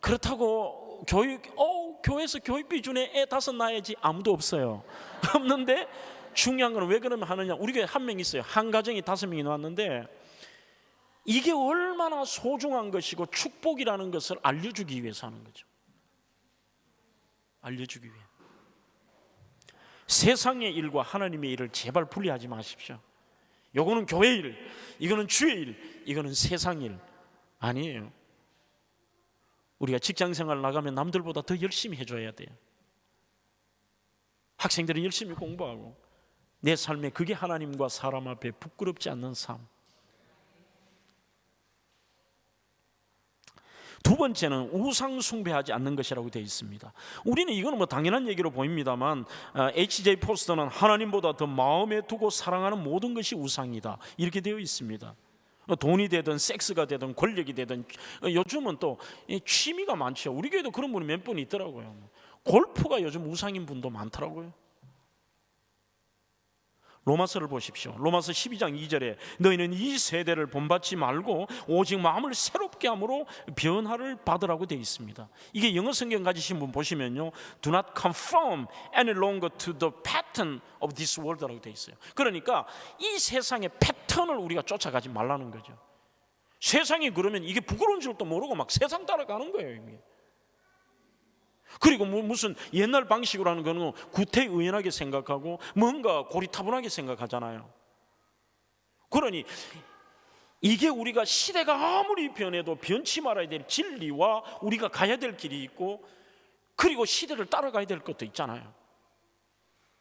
그렇다고 교회에서 교육비 주네, 애 5 낳아야지, 아무도 없어요. 없는데 중요한 건 왜 그러면 하느냐, 우리 교회 한 명 있어요. 한 가정이 5명이 나왔는데 이게 얼마나 소중한 것이고 축복이라는 것을 알려주기 위해서 하는 거죠. 알려주기 위해. 세상의 일과 하나님의 일을 제발 분리하지 마십시오. 이거는 교회 일, 이거는 주의 일, 이거는 세상 일 아니에요. 우리가 직장생활 나가면 남들보다 더 열심히 해줘야 돼요. 학생들은 열심히 공부하고 내 삶에 그게 하나님과 사람 앞에 부끄럽지 않는 삶. 두 번째는 우상 숭배하지 않는 것이라고 되어 있습니다. 우리는 이거는 뭐 당연한 얘기로 보입니다만 H.J. 포스터는 하나님보다 더 마음에 두고 사랑하는 모든 것이 우상이다, 이렇게 되어 있습니다. 돈이 되든 섹스가 되든 권력이 되든, 요즘은 또 취미가 많죠. 우리 교회도 그런 분이 몇 분 있더라고요. 골프가 요즘 우상인 분도 많더라고요. 로마서를 보십시오. 로마서 12장 2절에 너희는 이 세대를 본받지 말고 오직 마음을 새롭게 함으로 변화를 받으라고 되어 있습니다. 이게 영어 성경 가지신 분 보시면요, Do not conform any longer to the pattern of this world라고 되어 있어요. 그러니까 이 세상의 패턴을 우리가 쫓아가지 말라는 거죠. 세상이 그러면 이게 부끄러운 줄도 모르고 막 세상 따라가는 거예요 이미. 그리고 무슨 옛날 방식으로 하는 거는 구태의연하게 생각하고 뭔가 고리타분하게 생각하잖아요. 그러니 이게 우리가 시대가 아무리 변해도 변치 말아야 될 진리와 우리가 가야 될 길이 있고, 그리고 시대를 따라가야 될 것도 있잖아요.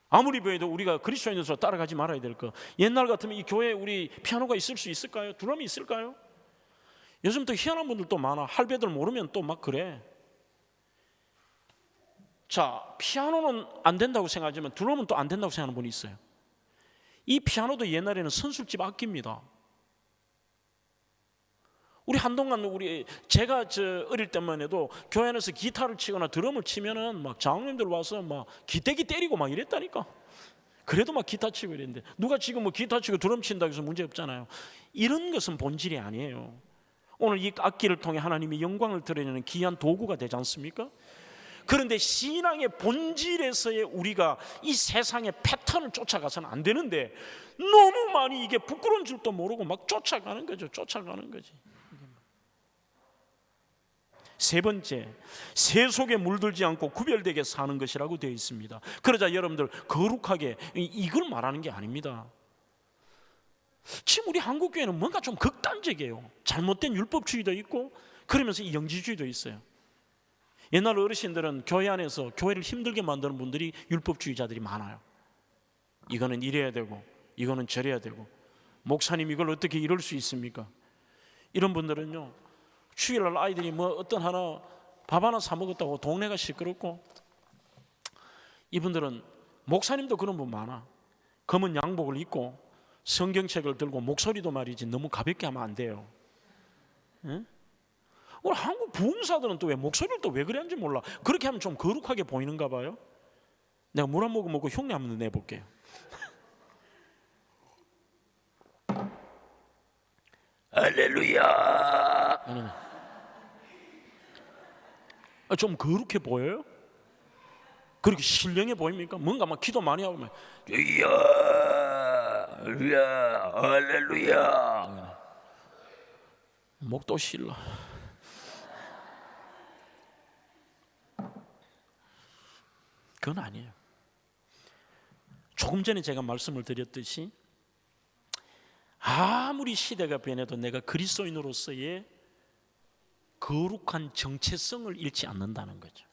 아무리 변해도 우리가 그리스도인으로서 따라가지 말아야 될 것. 옛날 같으면 이 교회에 우리 피아노가 있을 수 있을까요? 드럼이 있을까요? 요즘 또 희한한 분들도 많아. 할배들 모르면 또 막 그래. 자, 피아노는 안 된다고 생각하지만 드럼은 또 안 된다고 생각하는 분이 있어요. 이 피아노도 옛날에는 선술집 악기입니다. 우리 한동안 제가 어릴 때만 해도 교회 안에서 기타를 치거나 드럼을 치면은 막 장로님들 와서 막 기대기 때리고 막 이랬다니까. 그래도 막 기타 치고 이랬는데, 누가 지금 뭐 기타 치고 드럼 친다고 해서 문제 없잖아요. 이런 것은 본질이 아니에요. 오늘 이 악기를 통해 하나님의 영광을 드러내는 귀한 도구가 되지 않습니까? 그런데 신앙의 본질에서의 우리가 이 세상의 패턴을 쫓아가서는 안 되는데, 너무 많이 이게 부끄러운 줄도 모르고 막 쫓아가는 거죠. 쫓아가는 거지. 세 번째, 새 속에 물들지 않고 구별되게 사는 것이라고 되어 있습니다. 그러자 여러분들 거룩하게, 이걸 말하는 게 아닙니다. 지금 우리 한국교회는 뭔가 좀 극단적이에요. 잘못된 율법주의도 있고 그러면서 이 영지주의도 있어요. 옛날 어르신들은 교회 안에서 교회를 힘들게 만드는 분들이 율법주의자들이 많아요. 이거는 이래야 되고 이거는 저래야 되고, 목사님 이걸 어떻게 이럴 수 있습니까? 이런 분들은요, 주일날 아이들이 뭐 어떤 하나 밥 하나 사 먹었다고 동네가 시끄럽고, 이분들은 목사님도 그런 분 많아. 검은 양복을 입고 성경책을 들고 목소리도 말이지 너무 가볍게 하면 안 돼요. 응? 오늘 한국 부흥사들은 또 왜 목소리를 또 왜 그래 하는지 몰라. 그렇게 하면 좀 거룩하게 보이는가 봐요. 내가 물 한 모금 먹고 흉내 한번 내볼게요. 할렐루야. 좀 거룩해 보여요? 그렇게 신령해 보입니까? 뭔가 막 기도 많이 하고 막 할렐루야, 할렐루야. 목도 실라. 그건 아니에요. 조금 전에 제가 말씀을 드렸듯이 아무리 시대가 변해도 내가 그리스도인으로서의 거룩한 정체성을 잃지 않는다는 거죠.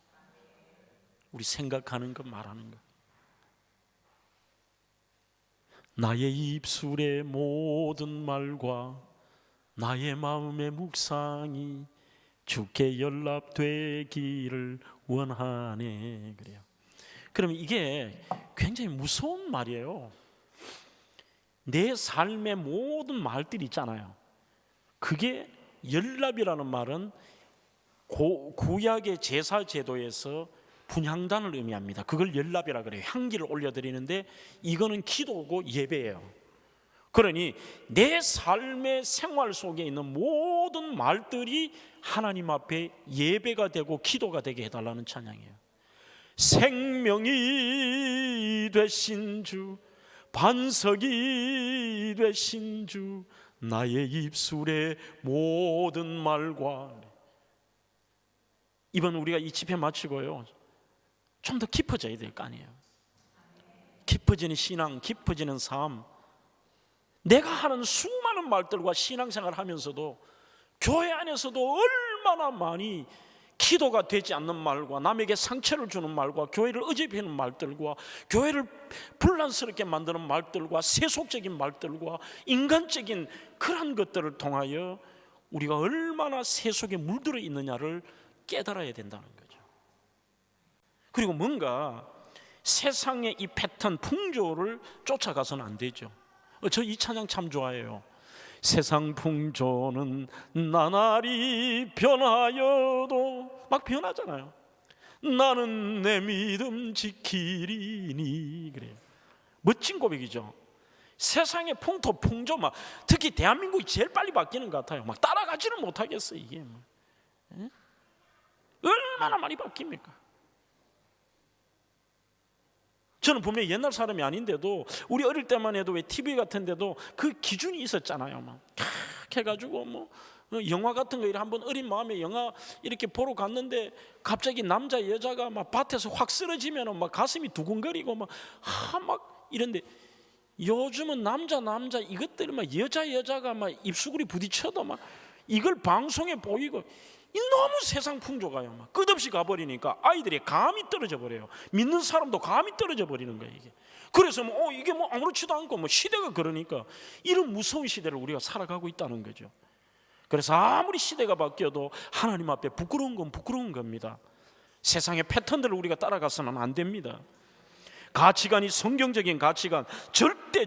우리 생각하는 것, 말하는 것. 나의 입술의 모든 말과 나의 마음의 묵상이 주께 연락되기를 원하네. 그래요. 그러면 이게 굉장히 무서운 말이에요. 내 삶의 모든 말들이 있잖아요. 그게 연락이라는 말은 구약의 제사 제도에서 분향단을 의미합니다. 그걸 연락이라 그래요. 향기를 올려드리는데 이거는 기도고 예배예요. 그러니 내 삶의 생활 속에 있는 모든 말들이 하나님 앞에 예배가 되고 기도가 되게 해달라는 찬양이에요. 생명이 되신 주, 반석이 되신 주, 나의 입술의 모든 말과. 이번 우리가 이 집회 마치고요, 좀 더 깊어져야 될 거 아니에요. 깊어지는 신앙, 깊어지는 삶. 내가 하는 수많은 말들과 신앙생활을 하면서도 교회 안에서도 얼마나 많이 기도가 되지 않는 말과 남에게 상처를 주는 말과 교회를 어지럽히는 말들과 교회를 분란스럽게 만드는 말들과 세속적인 말들과 인간적인 그런 것들을 통하여 우리가 얼마나 세속에 물들어 있느냐를 깨달아야 된다는 거죠. 그리고 뭔가 세상의 이 패턴, 풍조를 쫓아가서는 안 되죠. 저 이 찬양 참 좋아해요. 세상 풍조는 나날이 변하여도, 막 변하잖아요. 나는 내 믿음 지키리니. 그래요. 멋진 고백이죠. 세상의 풍토, 풍조, 막 특히 대한민국이 제일 빨리 바뀌는 것 같아요. 막 따라가지는 못하겠어요. 이게 얼마나 많이 바뀝니까? 저는 분명히 옛날 사람이 아닌데도 우리 어릴 때만 해도 왜 TV 같은 데도 그 기준이 있었잖아요. 막 해가지고 뭐 영화 같은 거 한번 어린 마음에 영화 이렇게 보러 갔는데 갑자기 남자 여자가 막 밭에서 확 쓰러지면 막 가슴이 두근거리고 막 이런데, 요즘은 남자 이것들이 막 여자가 막 입수구리 부딪혀도 막 이걸 방송에 보이고, 너무 세상 풍조가요. 막 끝없이 가버리니까 아이들이 감이 떨어져 버려요. 믿는 사람도 감이 떨어져 버리는 거예요. 이게. 그래서 이게 아무렇지도 않고 시대가 그러니까 이런 무서운 시대를 우리가 살아가고 있다는 거죠. 그래서 아무리 시대가 바뀌어도 하나님 앞에 부끄러운 건 부끄러운 겁니다. 세상의 패턴들을 우리가 따라가서는 안 됩니다. 가치관이 성경적인 가치관, 절대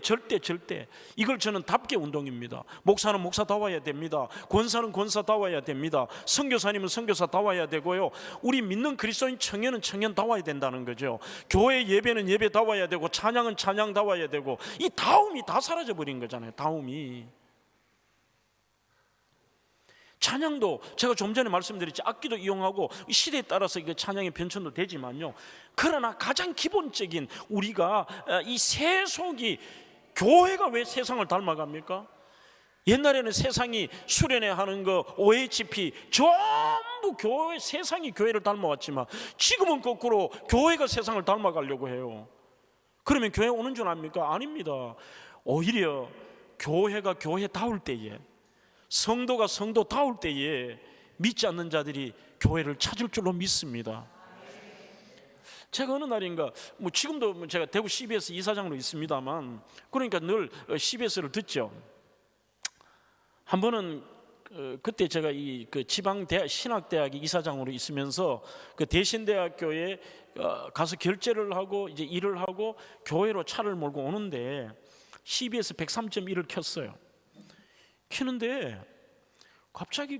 이걸 저는 답게 운동입니다. 목사는 목사다워야 됩니다. 권사는 권사다워야 됩니다. 선교사님은 선교사다워야 되고요, 우리 믿는 그리스도인 청년은 청년다워야 된다는 거죠. 교회 예배는 예배다워야 되고 찬양은 찬양다워야 되고, 이 다움이 다 사라져 버린 거잖아요. 다움이. 찬양도 제가 좀 전에 말씀드렸지, 악기도 이용하고 시대에 따라서 이게 찬양의 변천도 되지만요, 그러나 가장 기본적인 우리가 이 세속이, 교회가 왜 세상을 닮아갑니까? 옛날에는 세상이 수련회 하는 거, OHP 전부 세상이 교회를 닮아왔지만 지금은 거꾸로 교회가 세상을 닮아가려고 해요. 그러면 교회 오는 줄 압니까? 아닙니다. 오히려 교회가 교회다울 때에, 성도가 성도다울 때에 믿지 않는 자들이 교회를 찾을 줄로 믿습니다. 제가 어느 날인가, 지금도 제가 대구 CBS 이사장으로 있습니다만, 그러니까 늘 CBS를 듣죠. 한 번은 그때 제가 그 지방 신학대학 이사장으로 있으면서 그 대신대학교에 가서 결제를 하고 이제 일을 하고 교회로 차를 몰고 오는데 CBS 103.1을 켰어요. 키는데 갑자기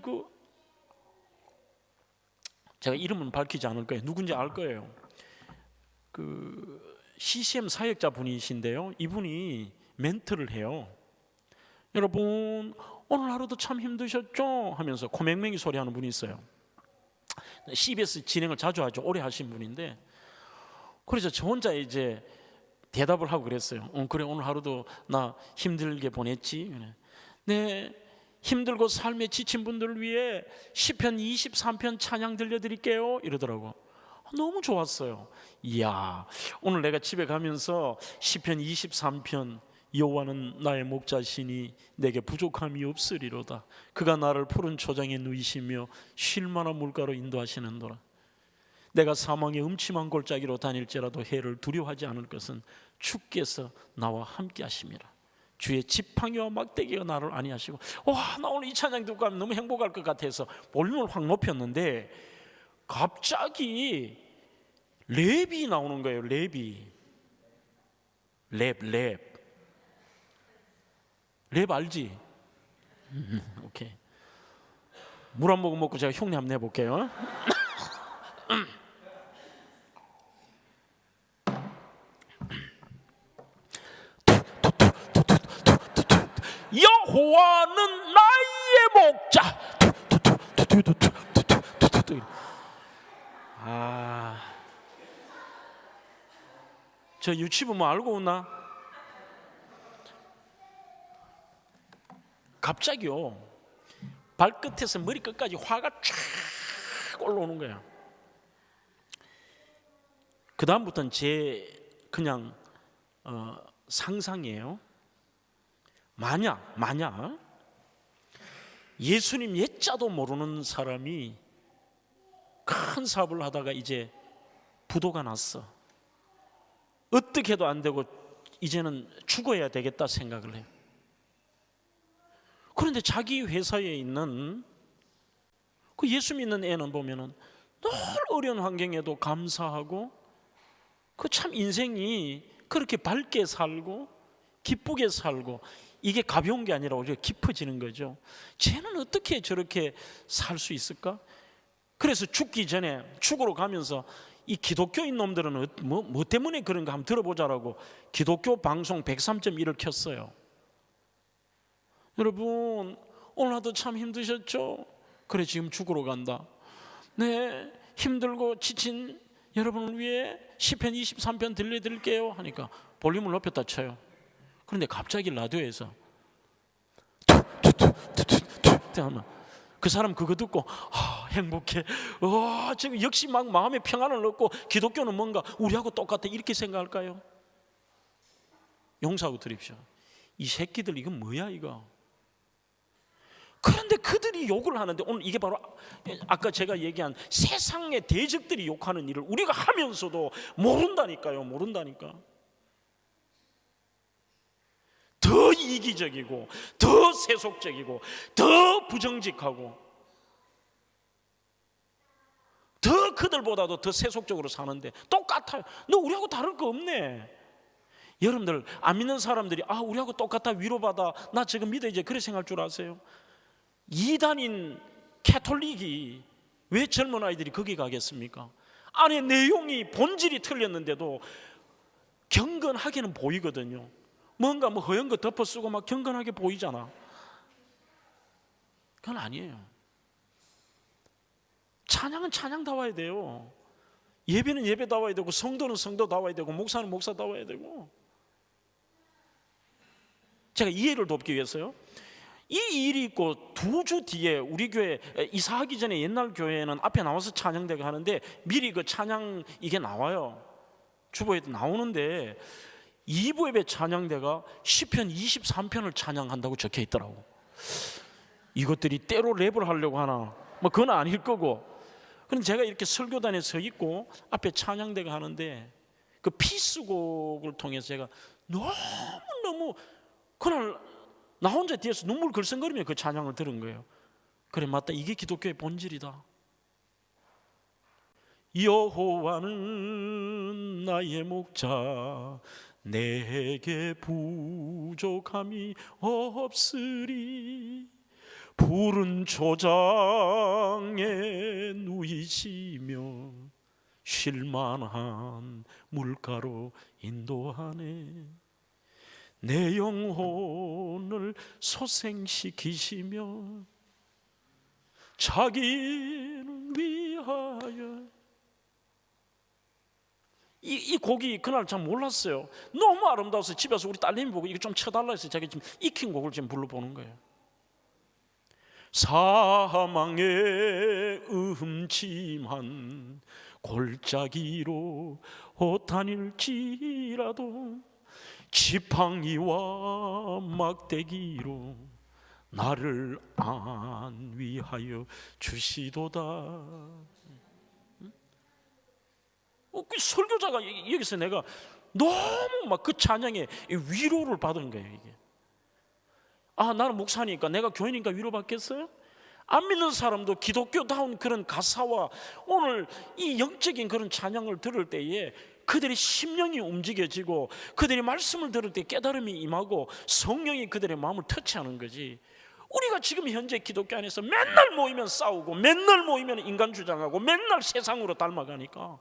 제가 이름은 밝히지 않을 거예요. 누군지 알 거예요. 그 CCM 사역자 분이신데요, 이분이 멘트를 해요. 여러분 오늘 하루도 참 힘드셨죠? 하면서 코맹맹이 소리하는 분이 있어요. CBS 진행을 자주 하죠. 오래 하신 분인데, 그래서 저 혼자 이제 대답을 하고 그랬어요. 그래, 오늘 하루도 나 힘들게 보냈지. 네, 힘들고 삶에 지친 분들을 위해 시편 23편 찬양 들려드릴게요 이러더라고. 너무 좋았어요. 이야, 오늘 내가 집에 가면서 시편 23편, 여호와는 나의 목자시니 내게 부족함이 없으리로다. 그가 나를 푸른 초장에 누이시며 쉴 만한 물가로 인도하시는도라. 내가 사망의 음침한 골짜기로 다닐지라도 해를 두려워하지 않을 것은 주께서 나와 함께 하심이라. 주의 지팡이와 막대기가 나를 안위하시고. 와, 나 오늘 이 찬양 듣고 가면 너무 행복할 것 같아서 볼륨을 확 높였는데 갑자기 랩이 나오는 거예요. 랩이. 랩 알지? 오케이. 물 한 모금 먹고 제가 흉내 한번 내볼게요. 여호와는 나의 목자. 저 유치부모 알고 오나? 갑자기요 발끝에서 머리끝까지 화가 쫙 올라오는 거야. 그 다음부터는 제 그냥 상상이에요. 만약 예수님 옛자도 모르는 사람이 큰 사업을 하다가 이제 부도가 났어. 어떻게 해도 안 되고 이제는 죽어야 되겠다 생각을 해요. 그런데 자기 회사에 있는 그 예수 믿는 애는 보면은 늘 어려운 환경에도 감사하고 그 참 인생이 그렇게 밝게 살고 기쁘게 살고, 이게 가벼운 게 아니라 오히려 깊어지는 거죠. 쟤는 어떻게 저렇게 살 수 있을까? 그래서 죽기 전에 죽으러 가면서 이 기독교인 놈들은 뭐 때문에 그런가 한번 들어보자라고 기독교 방송 103.1을 켰어요. 여러분 오늘 하도 참 힘드셨죠? 그래 지금 죽으러 간다. 네, 힘들고 지친 여러분을 위해 시편 23편 들려드릴게요 하니까 볼륨을 높였다 쳐요. 그런데 갑자기 라디오에서 하면 그 사람 그거 듣고 행복해. 지금 역시 막 마음에 평안을 얻고 기독교는 뭔가 우리하고 똑같아 이렇게 생각할까요? 용서하고 드립시오. 이 새끼들 이건 뭐야 이거. 그런데 그들이 욕을 하는데 오늘 이게 바로 아까 제가 얘기한 세상의 대적들이 욕하는 일을 우리가 하면서도 모른다니까요. 모른다니까. 더 이기적이고 더 세속적이고 더 부정직하고 더 그들보다도 더 세속적으로 사는데 똑같아요. 너 우리하고 다를 거 없네. 여러분들 안 믿는 사람들이 우리하고 똑같아 위로받아 나 지금 믿어 이제 그래 생각할 줄 아세요? 이단인 캐톨릭이 왜 젊은 아이들이 거기 가겠습니까? 안에 내용이 본질이 틀렸는데도 경건하게는 보이거든요. 뭔가 허연 거 덮어쓰고 막 경건하게 보이잖아. 그건 아니에요. 찬양은 찬양다워야 돼요. 예배는 예배다워야 되고 성도는 성도다워야 되고 목사는 목사다워야 되고. 제가 이해를 돕기 위해서요, 이 일이 있고 2주 뒤에 우리 교회 이사하기 전에 옛날 교회는 앞에 나와서 찬양대가 하는데 미리 그 찬양 이게 나와요. 주보에도 나오는데 2부 예배 찬양대가 시편 23편을 찬양한다고 적혀 있더라고. 이것들이 때로 랩을 하려고 하나 뭐 그건 아닐 거고. 그럼 제가 이렇게 설교단에 서 있고 앞에 찬양대가 하는데 그 피스곡을 통해서 제가 너무 그날 나 혼자 뒤에서 눈물 글썽거리며 그 찬양을 들은 거예요. 그래 맞다, 이게 기독교의 본질이다. 여호와는 나의 목자 내게 부족함이 없으리 푸른 초장에 누이시며 쉴만한 물가로 인도하네 내 영혼을 소생시키시며 자기를 위하여. 이 곡이 그날 참 몰랐어요. 너무 아름다워서 집에서 우리 딸내미 보고 이거 좀 쳐달라 해서 자기 지금 익힌 곡을 지금 불러보는 거예요. 사망의 음침한 골짜기로 다닐지라도 지팡이와 막대기로 나를 안위하여 주시도다. 그 설교자가 여기서 내가 너무 막 그 찬양에 위로를 받은 거예요. 이게 나는 목사니까 내가 교인이니까 위로받겠어요? 안 믿는 사람도 기독교다운 그런 가사와 오늘 이 영적인 그런 찬양을 들을 때에 그들의 심령이 움직여지고 그들의 말씀을 들을 때 깨달음이 임하고 성령이 그들의 마음을 터치하는 거지. 우리가 지금 현재 기독교 안에서 맨날 모이면 싸우고 맨날 모이면 인간 주장하고 맨날 세상으로 닮아가니까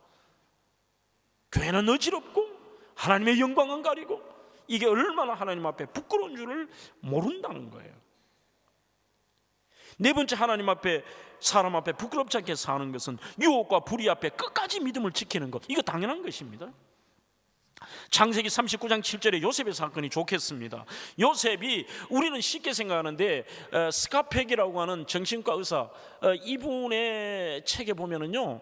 교회는 어지럽고 하나님의 영광은 가리고 이게 얼마나 하나님 앞에 부끄러운 줄을 모른다는 거예요. 네 번째, 하나님 앞에, 사람 앞에 부끄럽지 않게 사는 것은 유혹과 불의 앞에 끝까지 믿음을 지키는 것. 이거 당연한 것입니다. 창세기 39장 7절에 요셉의 사건이 좋겠습니다. 요셉이, 우리는 쉽게 생각하는데 스카펙이라고 하는 정신과 의사, 이분의 책에 보면은요,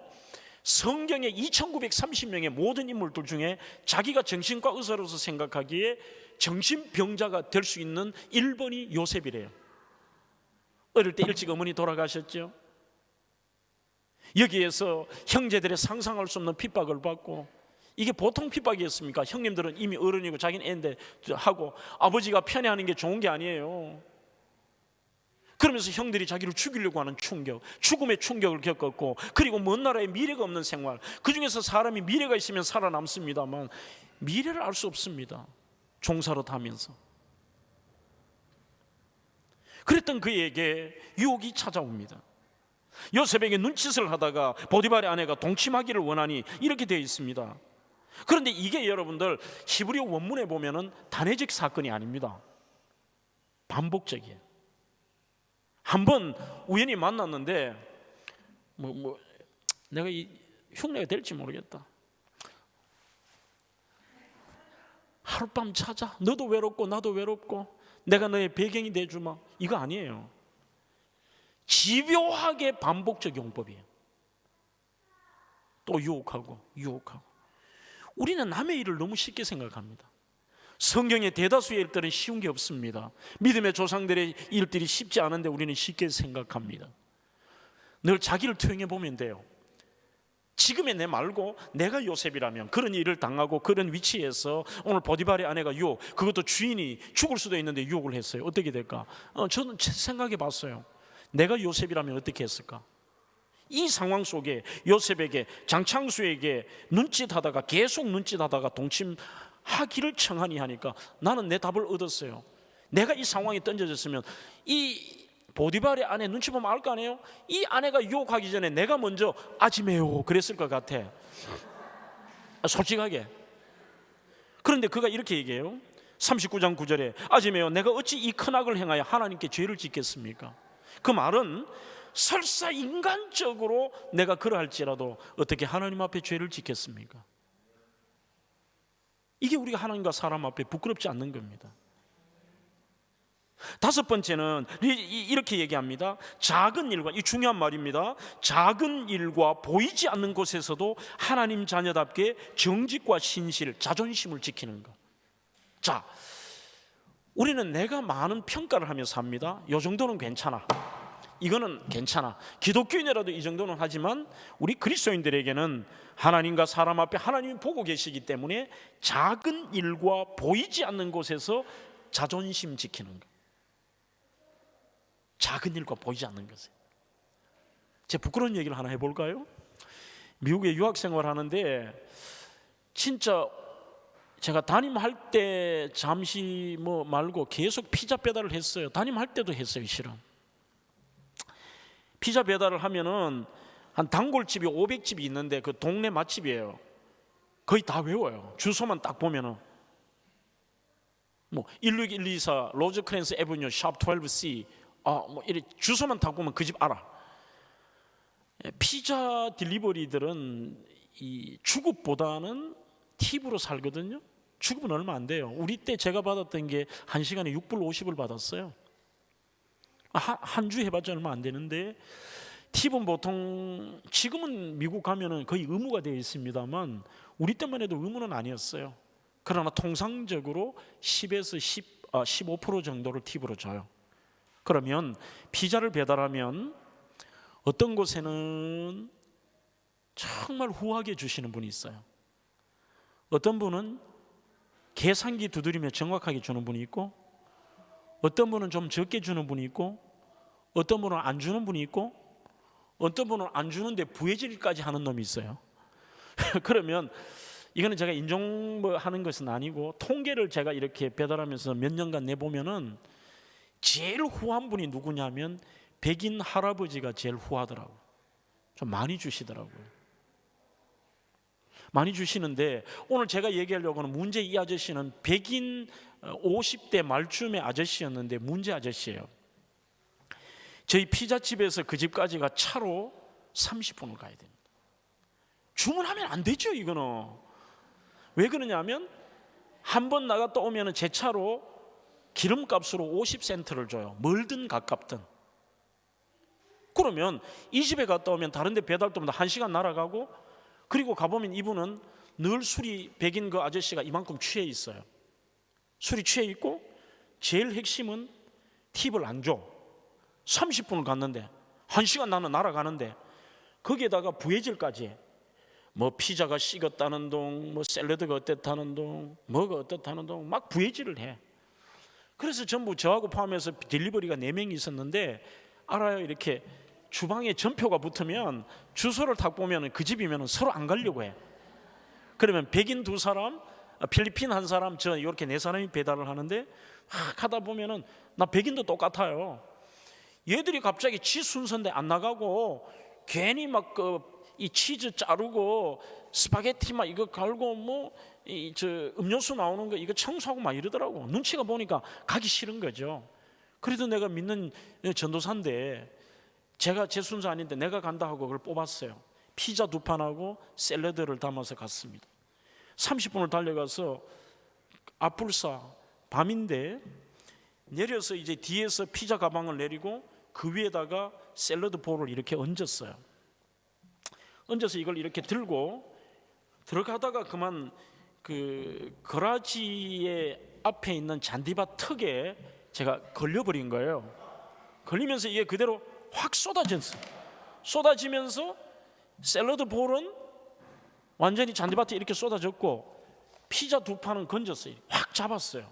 성경의 2930명의 모든 인물들 중에 자기가 정신과 의사로서 생각하기에 정신병자가 될 수 있는 1번이 요셉이래요. 어릴 때 일찍 어머니 돌아가셨죠. 여기에서 형제들의 상상할 수 없는 핍박을 받고, 이게 보통 핍박이었습니까? 형님들은 이미 어른이고 자기는 애인데 하고, 아버지가 편애하는 게 좋은 게 아니에요. 그러면서 형들이 자기를 죽이려고 하는 충격, 죽음의 충격을 겪었고, 그리고 먼 나라에 미래가 없는 생활. 그 중에서 사람이 미래가 있으면 살아남습니다만 미래를 알 수 없습니다. 종사로 다면서. 그랬던 그에게 유혹이 찾아옵니다. 요셉에게 눈짓을 하다가 보디발의 아내가 동침하기를 원하니, 이렇게 되어 있습니다. 그런데 이게 여러분들 히브리어 원문에 보면은 단회적 사건이 아닙니다. 반복적이에요. 한번 우연히 만났는데 내가 이 흉내가 될지 모르겠다. 하룻밤 자자. 너도 외롭고 나도 외롭고 내가 너의 배경이 돼주마. 이거 아니에요. 집요하게 반복적 용법이에요. 또 유혹하고. 우리는 남의 일을 너무 쉽게 생각합니다. 성경의 대다수의 일들은 쉬운 게 없습니다. 믿음의 조상들의 일들이 쉽지 않은데 우리는 쉽게 생각합니다. 늘 자기를 투영해 보면 돼요. 지금의 내 말고 내가 요셉이라면 그런 일을 당하고 그런 위치에서 오늘 보디발의 아내가 유혹, 그것도 주인이 죽을 수도 있는데 유혹을 했어요. 어떻게 될까? 저는 생각해 봤어요. 내가 요셉이라면 어떻게 했을까? 이 상황 속에 요셉에게, 장창수에게 눈짓하다가, 계속 눈짓하다가 동침하기를 청하니 하니까 나는 내 답을 얻었어요. 내가 이 상황에 던져졌으면 이 보디발의 아내 눈치 보면 알 거 아니에요? 이 아내가 유혹하기 전에 내가 먼저 아지매요 그랬을 것 같아, 솔직하게. 그런데 그가 이렇게 얘기해요. 39장 9절에 아지매요, 내가 어찌 이 큰 악을 행하여 하나님께 죄를 짓겠습니까? 그 말은 설사 인간적으로 내가 그러할지라도 어떻게 하나님 앞에 죄를 짓겠습니까? 이게 우리가 하나님과 사람 앞에 부끄럽지 않는 겁니다. 다섯 번째는 이렇게 얘기합니다. 작은 일과, 이 중요한 말입니다. 작은 일과 보이지 않는 곳에서도 하나님 자녀답게 정직과 신실, 자존심을 지키는 것. 자, 우리는 내가 많은 평가를 하며 삽니다. 이 정도는 괜찮아, 이거는 괜찮아. 기독교인이라도 이 정도는 하지만 우리 그리스도인들에게는 하나님과 사람 앞에 하나님이 보고 계시기 때문에 작은 일과 보이지 않는 곳에서 자존심 지키는 것. 작은 일과 보이지 않는 것에. 제 부끄러운 얘기를 하나 해볼까요? 미국에 유학생활 하는데 진짜 제가 담임할 때 잠시 말고 계속 피자 배달을 했어요. 담임할 때도 했어요. 실은 피자 배달을 하면은 한 단골집이 500집이 있는데 그 동네 맛집이에요. 거의 다 외워요. 주소만 딱 보면은 16124 로즈크랜스 애버뉴 샵 12C 이렇게 주소만 딱 보면 그 집 알아. 피자 딜리버리들은 이 주급보다는 팁으로 살거든요. 주급은 얼마 안 돼요. 우리 때 제가 받았던 게 1시간에 6불 50을 받았어요. 한 주 해봤자 얼마 안 되는데, 팁은 보통 지금은 미국 가면은 거의 의무가 되어 있습니다만 우리 때만 해도 의무는 아니었어요. 그러나 통상적으로 10에서 15% 정도를 팁으로 줘요. 그러면 피자를 배달하면 어떤 곳에는 정말 후하게 주시는 분이 있어요. 어떤 분은 계산기 두드리며 정확하게 주는 분이 있고, 어떤 분은 좀 적게 주는 분이 있고, 어떤 분은 안 주는 분이 있고, 어떤 분은 안 주는데 부해질까지 하는 놈이 있어요. 그러면 이거는 제가 인정하는 것은 아니고, 통계를 제가 이렇게 배달하면서 몇 년간 내보면은 제일 후한 분이 누구냐면 백인 할아버지가 제일 후하더라고요. 좀 많이 주시더라고요. 많이 주시는데 오늘 제가 얘기하려고 하는 문제 이 아저씨는 백인 50대 말쯤의 아저씨였는데 문제 아저씨예요. 저희 피자집에서 그 집까지가 차로 30분을 가야 됩니다. 주문하면 안 되죠. 이거는 왜 그러냐면 한 번 나갔다 오면 제 차로 기름값으로 50센트를 줘요. 멀든 가깝든. 그러면 이 집에 갔다 오면 다른 데 배달도보다 1시간 날아가고, 그리고 가보면 이분은 늘 술이, 백인 그 아저씨가 이만큼 취해 있어요. 술이 취해 있고 제일 핵심은 팁을 안 줘. 30분을 갔는데 1시간 나는 날아가는데 거기에다가 부해질까지 해. 뭐 피자가 식었다는 동, 뭐 샐러드가 어땠다는 동, 뭐가 어떻다는 동, 막 부해질을 해. 그래서 전부 저하고 포함해서 딜리버리가 4명이 있었는데 알아요. 이렇게 주방에 전표가 붙으면 주소를 딱 보면 그 집이면 서로 안 가려고 해. 그러면 백인 2사람, 필리핀 1사람, 저 이렇게 4사람이 배달을 하는데 하다 보면은 나 백인도 똑같아요. 얘들이 갑자기 지 순서인데 안 나가고 괜히 막 이 치즈 자르고 스파게티 막 이거 갈고 뭐 음료수 나오는 거 이거 청소하고 막 이러더라고. 눈치가 보니까 가기 싫은 거죠. 그래도 내가 믿는 전도사인데 제가 제 순서 아닌데 내가 간다 하고 그걸 뽑았어요. 피자 2판하고 샐러드를 담아서 갔습니다. 30분을 달려가서 아뿔사 밤인데 내려서 이제 뒤에서 피자 가방을 내리고 그 위에다가 샐러드 볼을 이렇게 얹었어요. 얹어서 이걸 이렇게 들고 들어가다가 그만 그 거라지의 앞에 있는 잔디밭 턱에 제가 걸려버린 거예요. 걸리면서 이게 그대로 확 쏟아지면서 샐러드 볼은 완전히 잔디밭에 이렇게 쏟아졌고 피자 2판은 건졌어요. 확 잡았어요.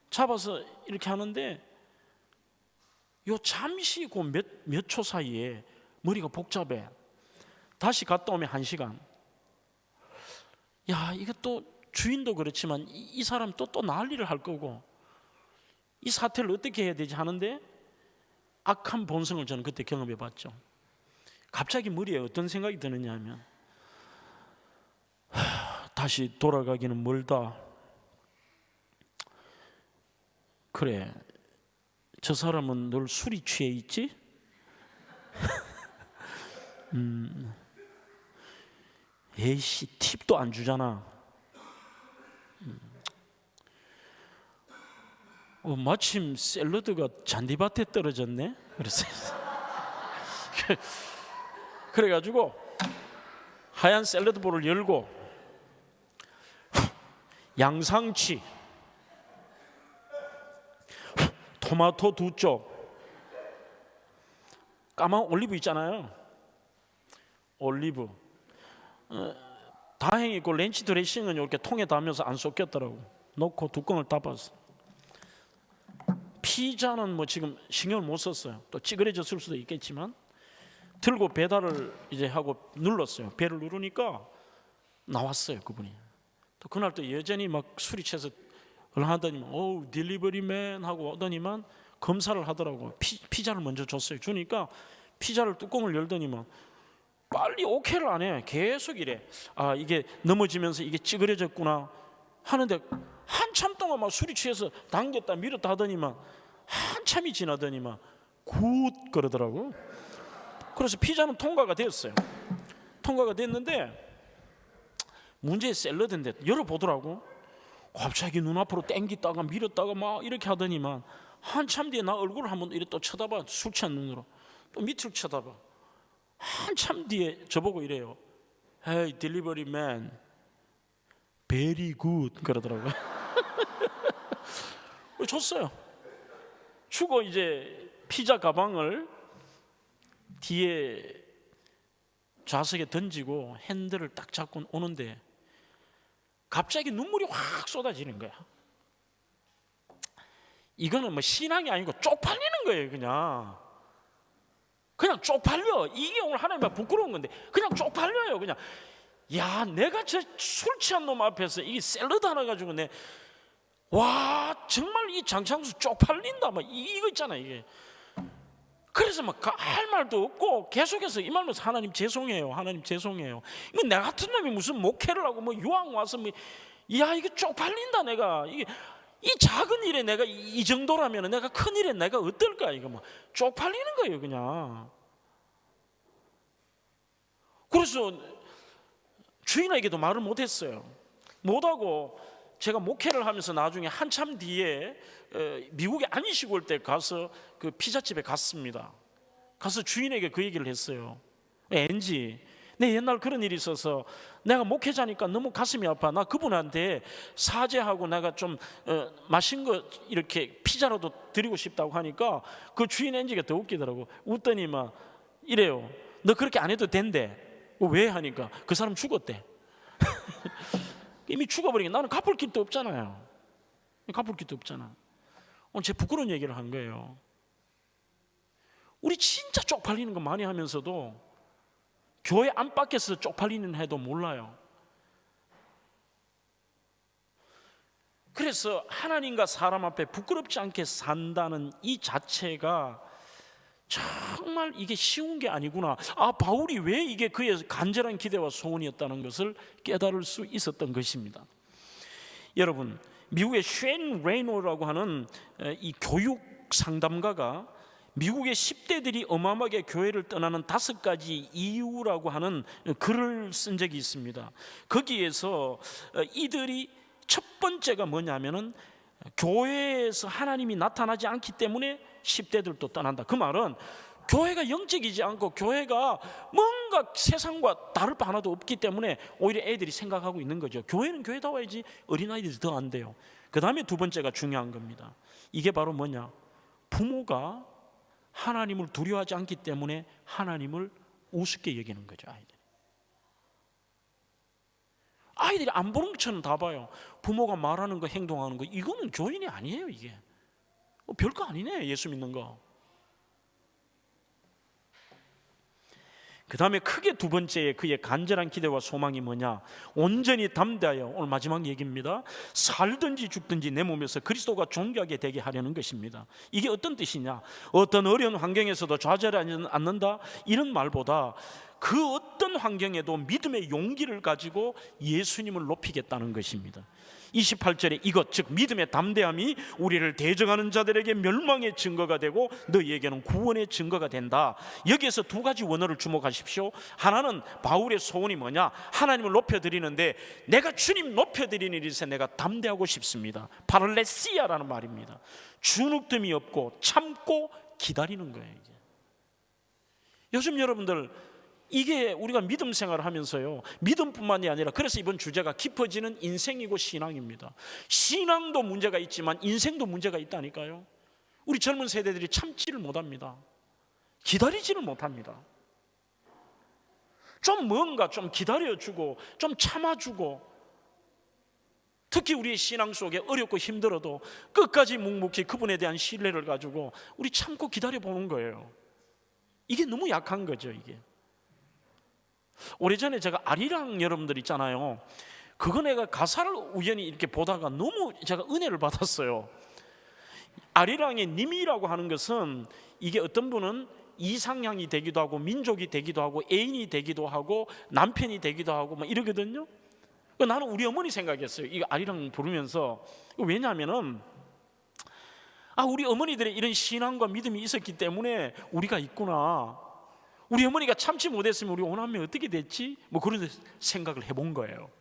잡아서 이렇게 하는데 요 잠시 그 몇 초 사이에 머리가 복잡해. 다시 갔다 오면 1시간. 야, 이거 또 주인도 그렇지만 이 사람 또 난리를 할 거고 이 사태를 어떻게 해야 되지 하는데 악한 본성을 저는 그때 경험해 봤죠. 갑자기 머리에 어떤 생각이 드느냐 하면 다시 돌아가기는 멀다. 그래, 저 사람은 늘 술이 취해 있지? 에이씨, 팁도 안 주잖아. 마침 샐러드가 잔디밭에 떨어졌네. 그래가지고 하얀 샐러드 볼을 열고 양상치, 토마토 2쪽, 까만 올리브 있잖아요. 올리브. 다행히 그 렌치 드레싱은 이렇게 통에 담아서 안 쏟겼더라고. 넣고 뚜껑을 닫았어. 피자는 뭐 지금 신경을 못 썼어요. 또 찌그러졌을 수도 있겠지만 들고 배달을 이제 하고 눌렀어요. 배를 누르니까 나왔어요, 그분이. 또 그날 또 여전히 막 술이 취해서 하더니만 오 딜리버리맨 하고 오더니만 검사를 하더라고. 피자를 먼저 줬어요. 주니까 피자를 뚜껑을 열더니만 빨리 오케이를 안 해. 계속 이래. 아, 이게 넘어지면서 이게 찌그러졌구나 하는데 한참 동안 막 술이 취해서 당겼다 밀었다 하더니만 한참이 지나더니만 굿 그러더라고. 그래서 피자는 통과가 됐어요. 통과가 됐는데 문제의 샐러드인데 열어보더라고. 갑자기 눈앞으로 땡기다가 밀었다가 막 이렇게 하더니만 한참 뒤에 나 얼굴을 한번 이렇게 또 쳐다봐. 술 취한 눈으로 또 밑을 쳐다봐. 한참 뒤에 저보고 이래요. Hey, delivery man, very good 그러더라고요. 줬어요. 주고 이제 피자 가방을 뒤에 좌석에 던지고 핸들을 딱 잡고 오는데 갑자기 눈물이 확 쏟아지는 거야. 이거는 뭐 신앙이 아니고 쪽팔리는 거예요. 그냥 쪽팔려. 이게 오늘 하나님과 부끄러운 건데 그냥 쪽팔려요. 그냥 야, 내가 저 술 취한 놈 앞에서 이 샐러드 하나 가지고 와 정말 이 장창수 쪽팔린다 막 이거 있잖아. 이게 그래서 막 할 말도 없고 계속해서 이 말로 하나님 죄송해요, 하나님 죄송해요. 이거 내 같은 놈이 무슨 목회를 하고 뭐 유학 와서 뭐, 야 이게 쪽팔린다. 내가 이게 이 작은 일에 내가 이 정도라면 내가 큰 일에 내가 어떨까. 이거 뭐 쪽팔리는 거예요 그냥. 그래서 주인에게도 말을 못했어요. 못하고 제가 목회를 하면서 나중에 한참 뒤에 미국에 안식을 올 때 가서 그 피자집에 갔습니다. 가서 주인에게 그 얘기를 했어요. 엔지, 내 옛날 그런 일이 있어서 내가 목회자니까 너무 가슴이 아파. 나 그분한테 사죄하고 내가 좀 맛있는 거 이렇게 피자라도 드리고 싶다고 하니까 그 주인 엔지가 더 웃기더라고. 웃더니 막 이래요. 너 그렇게 안 해도 된대. 왜 하니까 그 사람 죽었대. 이미 죽어버리니까 나는 갚을 길도 없잖아요. 갚을 길도 없잖아. 오늘 제 부끄러운 얘기를 한 거예요. 우리 진짜 쪽팔리는 거 많이 하면서도 교회 안팎에서 쪽팔리는 해도 몰라요. 그래서 하나님과 사람 앞에 부끄럽지 않게 산다는 이 자체가 정말 이게 쉬운 게 아니구나. 바울이 왜 이게 그의 간절한 기대와 소원이었다는 것을 깨달을 수 있었던 것입니다. 여러분, 미국의 쉔 레이노라고 하는 이 교육 상담가가 미국의 10대들이 어마어마하게 교회를 떠나는 5가지 이유라고 하는 글을 쓴 적이 있습니다. 거기에서 이들이 첫 번째가 뭐냐면은 교회에서 하나님이 나타나지 않기 때문에 10대들도 떠난다. 그 말은 교회가 영적이지 않고 교회가 뭔가 세상과 다를 바 하나도 없기 때문에 오히려 애들이 생각하고 있는 거죠. 교회는 교회다워야지 어린아이들이 더 안 돼요. 그 다음에 두 번째가 중요한 겁니다. 이게 바로 뭐냐? 부모가 하나님을 두려워하지 않기 때문에 하나님을 우습게 여기는 거죠. 아이들이 안 보는 것처럼 다 봐요. 부모가 말하는 거, 행동하는 거, 이거는 교인이 아니에요. 이게 별거 아니네, 예수 믿는 거. 그 다음에 크게 두 번째 그의 간절한 기대와 소망이 뭐냐? 온전히 담대하여, 오늘 마지막 얘기입니다. 살든지 죽든지 내 몸에서 그리스도가 존귀하게 되게 하려는 것입니다. 이게 어떤 뜻이냐? 어떤 어려운 환경에서도 좌절하지 않는다, 이런 말보다 그 어떤 환경에도 믿음의 용기를 가지고 예수님을 높이겠다는 것입니다. 28절에 이것, 즉 믿음의 담대함이 우리를 대적하는 자들에게 멸망의 증거가 되고 너희에게는 구원의 증거가 된다. 여기에서 두 가지 원어를 주목하십시오. 하나는 바울의 소원이 뭐냐? 하나님을 높여드리는데 내가 주님 높여드리는 일에서 내가 담대하고 싶습니다. 파랄레시아라는 말입니다. 주눅듦이 없고 참고 기다리는 거예요. 이제. 요즘 여러분들 이게 우리가 믿음 생활을 하면서요, 믿음뿐만이 아니라, 그래서 이번 주제가 깊어지는 인생이고 신앙입니다. 신앙도 문제가 있지만 인생도 문제가 있다니까요. 우리 젊은 세대들이 참지를 못합니다. 기다리지를 못합니다. 좀 뭔가 좀 기다려주고 좀 참아주고, 특히 우리의 신앙 속에 어렵고 힘들어도 끝까지 묵묵히 그분에 대한 신뢰를 가지고 우리 참고 기다려보는 거예요. 이게 너무 약한 거죠. 이게 오래전에 제가 아리랑 여러분들 있잖아요. 그거 내가 가사를 우연히 이렇게 보다가 너무 제가 은혜를 받았어요. 아리랑의 님이라고 하는 것은 이게 어떤 분은 이상향이 되기도 하고 민족이 되기도 하고 애인이 되기도 하고 남편이 되기도 하고 막 이러거든요. 나는 우리 어머니 생각했어요. 이거 아리랑 부르면서. 왜냐하면은 우리 어머니들의 이런 신앙과 믿음이 있었기 때문에 우리가 있구나. 우리 어머니가 참지 못했으면 우리 오남매 어떻게 됐지? 뭐 그런 생각을 해본 거예요.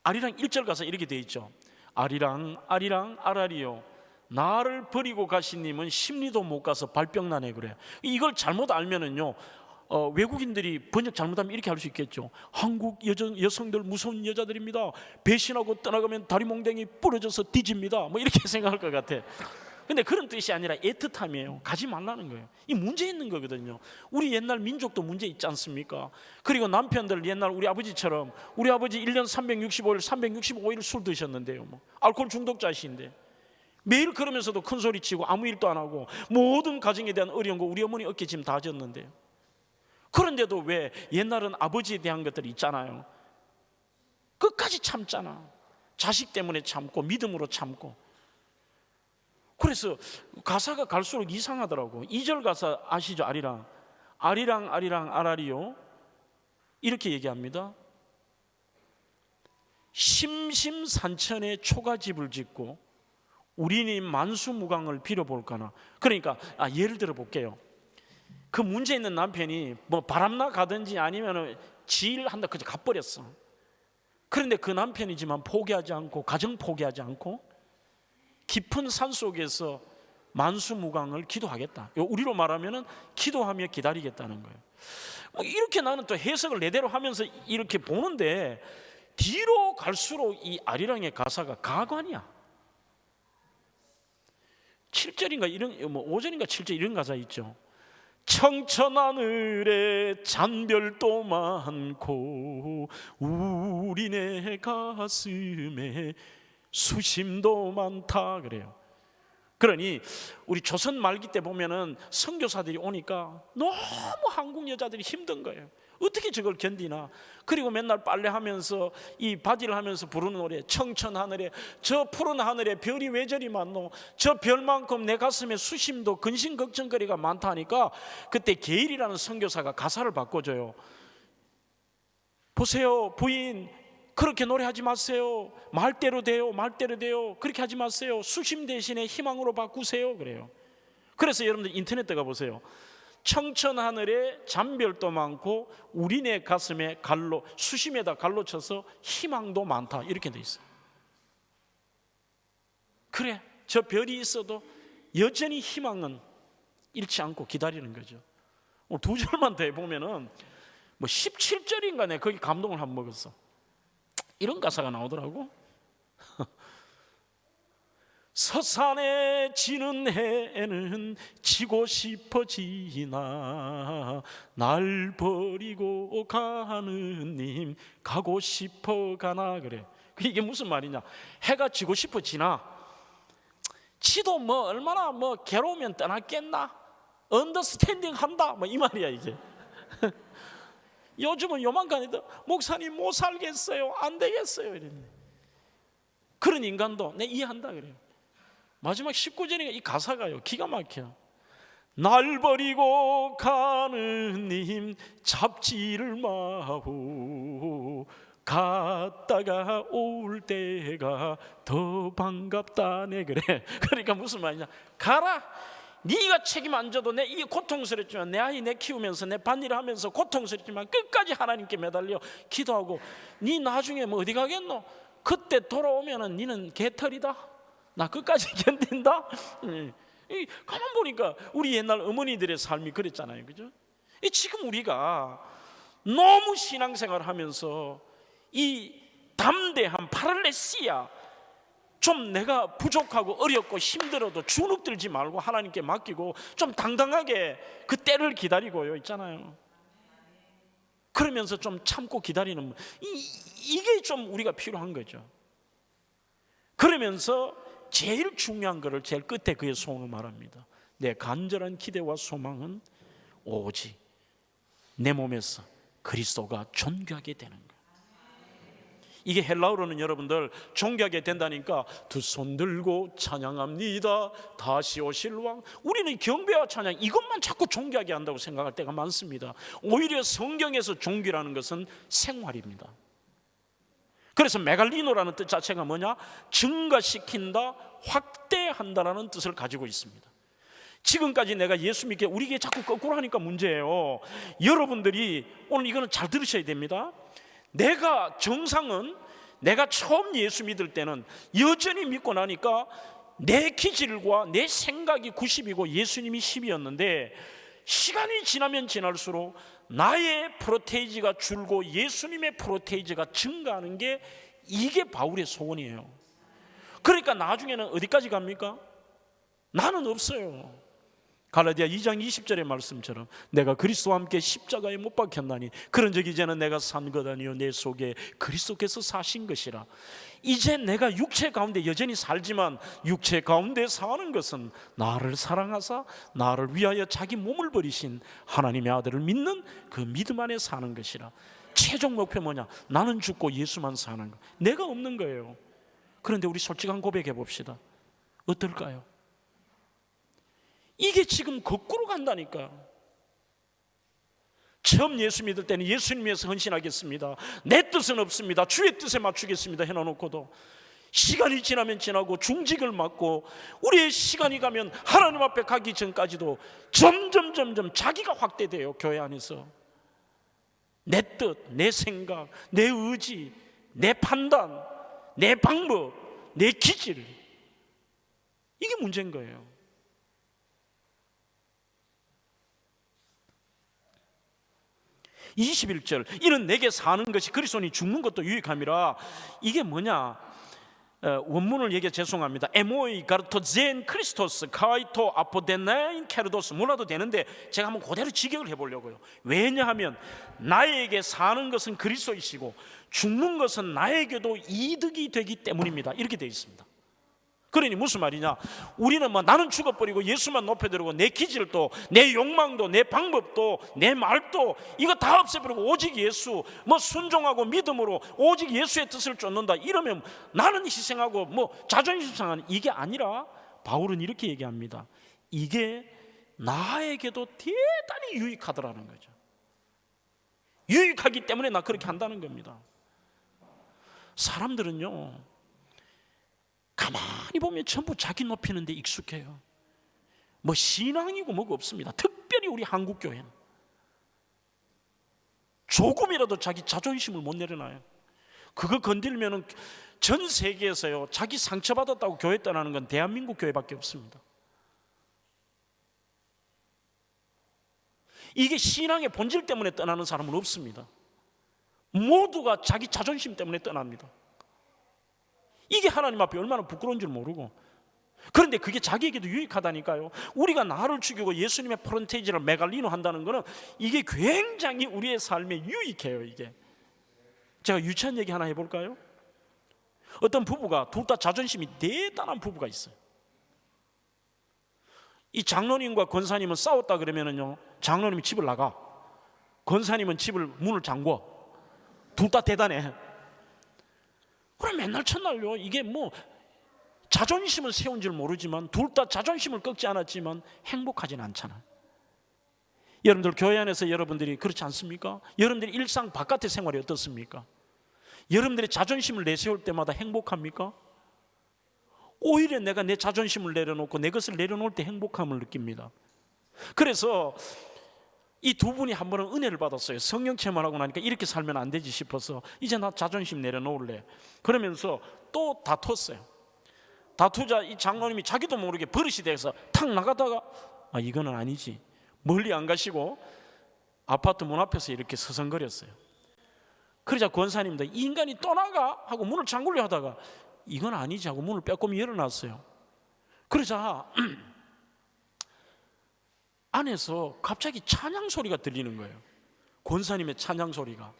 아리랑 1절 가서 이렇게 돼 있죠. 아리랑 아리랑 아라리요, 나를 버리고 가신 님은 심리도 못 가서 발병나네. 그래요. 이걸 잘못 알면은요, 외국인들이 번역 잘못하면 이렇게 할 수 있겠죠. 한국 여성들 무서운 여자들입니다. 배신하고 떠나가면 다리몽댕이 부러져서 뒤집니다. 뭐 이렇게 생각할 것 같아. 근데 그런 뜻이 아니라 애틋함이에요. 가지 말라는 거예요. 이 문제 있는 거거든요. 우리 옛날 민족도 문제 있지 않습니까? 그리고 남편들 옛날 우리 아버지처럼, 우리 아버지 1년 365일 365일 술 드셨는데요. 뭐 알코올 중독자이신데 매일 그러면서도 큰 소리 치고 아무 일도 안 하고 모든 가정에 대한 어려운 거 우리 어머니 어깨 짐 다 졌는데요. 그런데도 왜 옛날은 아버지에 대한 것들이 있잖아요. 끝까지 참잖아. 자식 때문에 참고 믿음으로 참고. 그래서 가사가 갈수록 이상하더라고. 2절 가사 아시죠? 아리랑 아리랑 아리랑 아라리요, 이렇게 얘기합니다. 심심산천에 초가집을 짓고 우리는 만수무강을 빌어볼까나. 그러니까 예를 들어 볼게요. 그 문제 있는 남편이 뭐 바람나 가든지 아니면 지일한다 그저 가버렸어. 그런데 그 남편이지만 포기하지 않고, 가정 포기하지 않고 깊은 산 속에서 만수무강을 기도하겠다. 우리로 말하면 기도하며 기다리겠다는 거예요. 뭐 이렇게 나는 또 해석을 내대로 하면서 이렇게 보는데, 뒤로 갈수록 이 아리랑의 가사가 가관이야. 7절인가 이런, 뭐 5절인가 7절 이런 가사 있죠. 청천하늘에 잔별도 많고 우리네 가슴에 수심도 많다 그래요. 그러니 우리 조선 말기 때 보면은 선교사들이 오니까 너무 한국 여자들이 힘든 거예요. 어떻게 저걸 견디나. 그리고 맨날 빨래하면서 이 바지를 하면서 부르는 노래, 청천하늘에 저 푸른 하늘에 별이 왜 저리 많노, 저 별만큼 내 가슴에 수심도 근심걱정거리가 많다 하니까 그때 게일이라는 선교사가 가사를 바꿔줘요. 보세요 부인, 그렇게 노래하지 마세요. 말대로 돼요, 말대로 돼요. 그렇게 하지 마세요. 수심 대신에 희망으로 바꾸세요 그래요. 그래서 여러분들 인터넷 들어가 보세요. 청천하늘에 잔별도 많고 우리네 가슴에 갈로, 수심에다 갈로 쳐서 희망도 많다 이렇게 돼 있어요. 그래, 저 별이 있어도 여전히 희망은 잃지 않고 기다리는 거죠. 오늘 2절만 더 해보면은 뭐 17절인가 내 거기 감동을 한번 먹었어. 이런 가사가 나오더라고. 서산에 지는 해는 지고 싶어지나 날 버리고 가는 님 가고 싶어 가나 그래. 이게 무슨 말이냐. 해가 지고 싶어지나, 지도 뭐 얼마나 뭐 괴로우면 떠났겠나, 언더스탠딩 한다 뭐 이 말이야 이게. 요즘은 요만큼 해도 목사님 못 살겠어요, 안 되겠어요 이랬네. 그런 인간도 내 이해한다 그래요. 마지막 19절에 이 가사가요 기가 막혀. 날 버리고 가는 님 잡지를 마고 갔다가 올 때가 더 반갑다네 그래. 그러니까 무슨 말이냐. 가라, 네가 책임 안 져도 내 이 고통스럽지만, 내 아이 내 키우면서 내 밭일 하면서 고통스럽지만 끝까지 하나님께 매달려 기도하고, 네 나중에 뭐 어디 가겠노, 그때 돌아오면은 니는 개털이다, 나 끝까지 견딘다. 가만 보니까 우리 옛날 어머니들의 삶이 그랬잖아요, 그죠? 지금 우리가 너무 신앙생활 하면서 이 담대한 파랄레시아, 좀 내가 부족하고 어렵고 힘들어도 주눅들지 말고 하나님께 맡기고 좀 당당하게 그 때를 기다리고요 있잖아요. 그러면서 좀 참고 기다리는, 이게 좀 우리가 필요한 거죠. 그러면서 제일 중요한 것을 제일 끝에 그의 소원을 말합니다. 내 간절한 기대와 소망은 오직 내 몸에서 그리스도가 존귀하게 되는 거예요. 이게 헬라어로는 여러분들 존귀하게 된다니까 두 손 들고 찬양합니다 다시 오실 왕. 우리는 경배와 찬양 이것만 자꾸 존귀하게 한다고 생각할 때가 많습니다. 오히려 성경에서 존귀라는 것은 생활입니다. 그래서 메갈리노라는 뜻 자체가 뭐냐? 증가시킨다, 확대한다라는 뜻을 가지고 있습니다. 지금까지 내가 예수 믿게, 우리에게 자꾸 거꾸로 하니까 문제예요. 여러분들이 오늘 이거는 잘 들으셔야 됩니다. 내가 정상은 내가 처음 예수 믿을 때는 여전히 믿고 나니까 내 기질과 내 생각이 90이고 예수님이 10이었는데 시간이 지나면 지날수록 나의 프로테이지가 줄고 예수님의 프로테이지가 증가하는 게, 이게 바울의 소원이에요. 그러니까 나중에는 어디까지 갑니까? 나는 없어요. 갈라디아 2장 20절의 말씀처럼 내가 그리스도와 함께 십자가에 못 박혔나니 그런즉 이제는 내가 산 것 아니요 내 속에 그리스도께서 사신 것이라. 이제 내가 육체 가운데 여전히 살지만 육체 가운데 사는 것은 나를 사랑하사 나를 위하여 자기 몸을 버리신 하나님의 아들을 믿는 그 믿음 안에 사는 것이라. 최종 목표 뭐냐? 나는 죽고 예수만 사는 거. 내가 없는 거예요. 그런데 우리 솔직한 고백해 봅시다. 어떨까요? 이게 지금 거꾸로 간다니까. 처음 예수 믿을 때는 예수님 위해서 헌신하겠습니다, 내 뜻은 없습니다, 주의 뜻에 맞추겠습니다 해놔놓고도 시간이 지나면 지나고 중직을 맡고 우리의 시간이 가면 하나님 앞에 가기 전까지도 점점 자기가 확대돼요. 교회 안에서 내 뜻, 내 생각, 내 의지, 내 판단, 내 방법, 내 기질, 이게 문제인 거예요. (21절) 이는 내게 사는 것이 그리스도니 죽는 것도 유익함이라. 이게 뭐냐? 원문을 얘기해 죄송합니다. 에모이 가르토젠 크리스토스 카이토 아포데나인 케르도스 몰라도 되는데 제가 한번 그대로 직역을 해보려고요. 왜냐하면 나에게 사는 것은 그리스도이시고 죽는 것은 나에게도 이득이 되기 때문입니다. 이렇게 되어 있습니다. 그러니 무슨 말이냐? 우리는 나는 죽어버리고 예수만 높여드리고 내 기질도, 내 욕망도, 내 방법도, 내 말도 이거 다 없애버리고 오직 예수, 순종하고 믿음으로 오직 예수의 뜻을 쫓는다, 이러면 나는 희생하고 자존심 상하는, 이게 아니라 바울은 이렇게 얘기합니다. 이게 나에게도 대단히 유익하더라는 거죠. 유익하기 때문에 나 그렇게 한다는 겁니다. 사람들은요, 가만히 보면 전부 자기 높이는 데 익숙해요. 신앙이고 뭐가 없습니다. 특별히 우리 한국 교회는 조금이라도 자기 자존심을 못 내려놔요. 그거 건들면은 전 세계에서요, 자기 상처받았다고 교회 떠나는 건 대한민국 교회밖에 없습니다. 이게 신앙의 본질 때문에 떠나는 사람은 없습니다. 모두가 자기 자존심 때문에 떠납니다. 이게 하나님 앞에 얼마나 부끄러운 줄 모르고. 그런데 그게 자기에게도 유익하다니까요. 우리가 나를 죽이고 예수님의 프론테이지를 메갈리노 한다는 것은 이게 굉장히 우리의 삶에 유익해요. 이게 제가 유치한 얘기 하나 해볼까요? 어떤 부부가 둘 다 자존심이 대단한 부부가 있어요. 이 장로님과 권사님은 싸웠다 그러면은요, 장로님이 집을 나가, 권사님은 집을 문을 잠궈. 둘 다 대단해. 그럼 맨날 첫날요, 이게 자존심을 세운 줄 모르지만 둘 다 자존심을 꺾지 않았지만 행복하진 않잖아. 여러분들 교회 안에서 여러분들이 그렇지 않습니까? 여러분들이 일상 바깥의 생활이 어떻습니까? 여러분들이 자존심을 내세울 때마다 행복합니까? 오히려 내가 내 자존심을 내려놓고 내 것을 내려놓을 때 행복함을 느낍니다. 그래서 이 두 분이 한 번은 은혜를 받았어요. 성령 체험하고 나니까 이렇게 살면 안 되지 싶어서 이제 나 자존심 내려놓을래 그러면서 또 다퉜어요. 다투자 이 장로님이 자기도 모르게 버릇이 돼서 탁 나가다가 이거는 아니지, 멀리 안 가시고 아파트 문 앞에서 이렇게 서성거렸어요. 그러자 권사님도 이 인간이 또 나가 하고 문을 잠그려 하다가 이건 아니지 하고 문을 빼꼼히 열어놨어요. 그러자 안에서 갑자기 찬양 소리가 들리는 거예요. 권사님의 찬양 소리가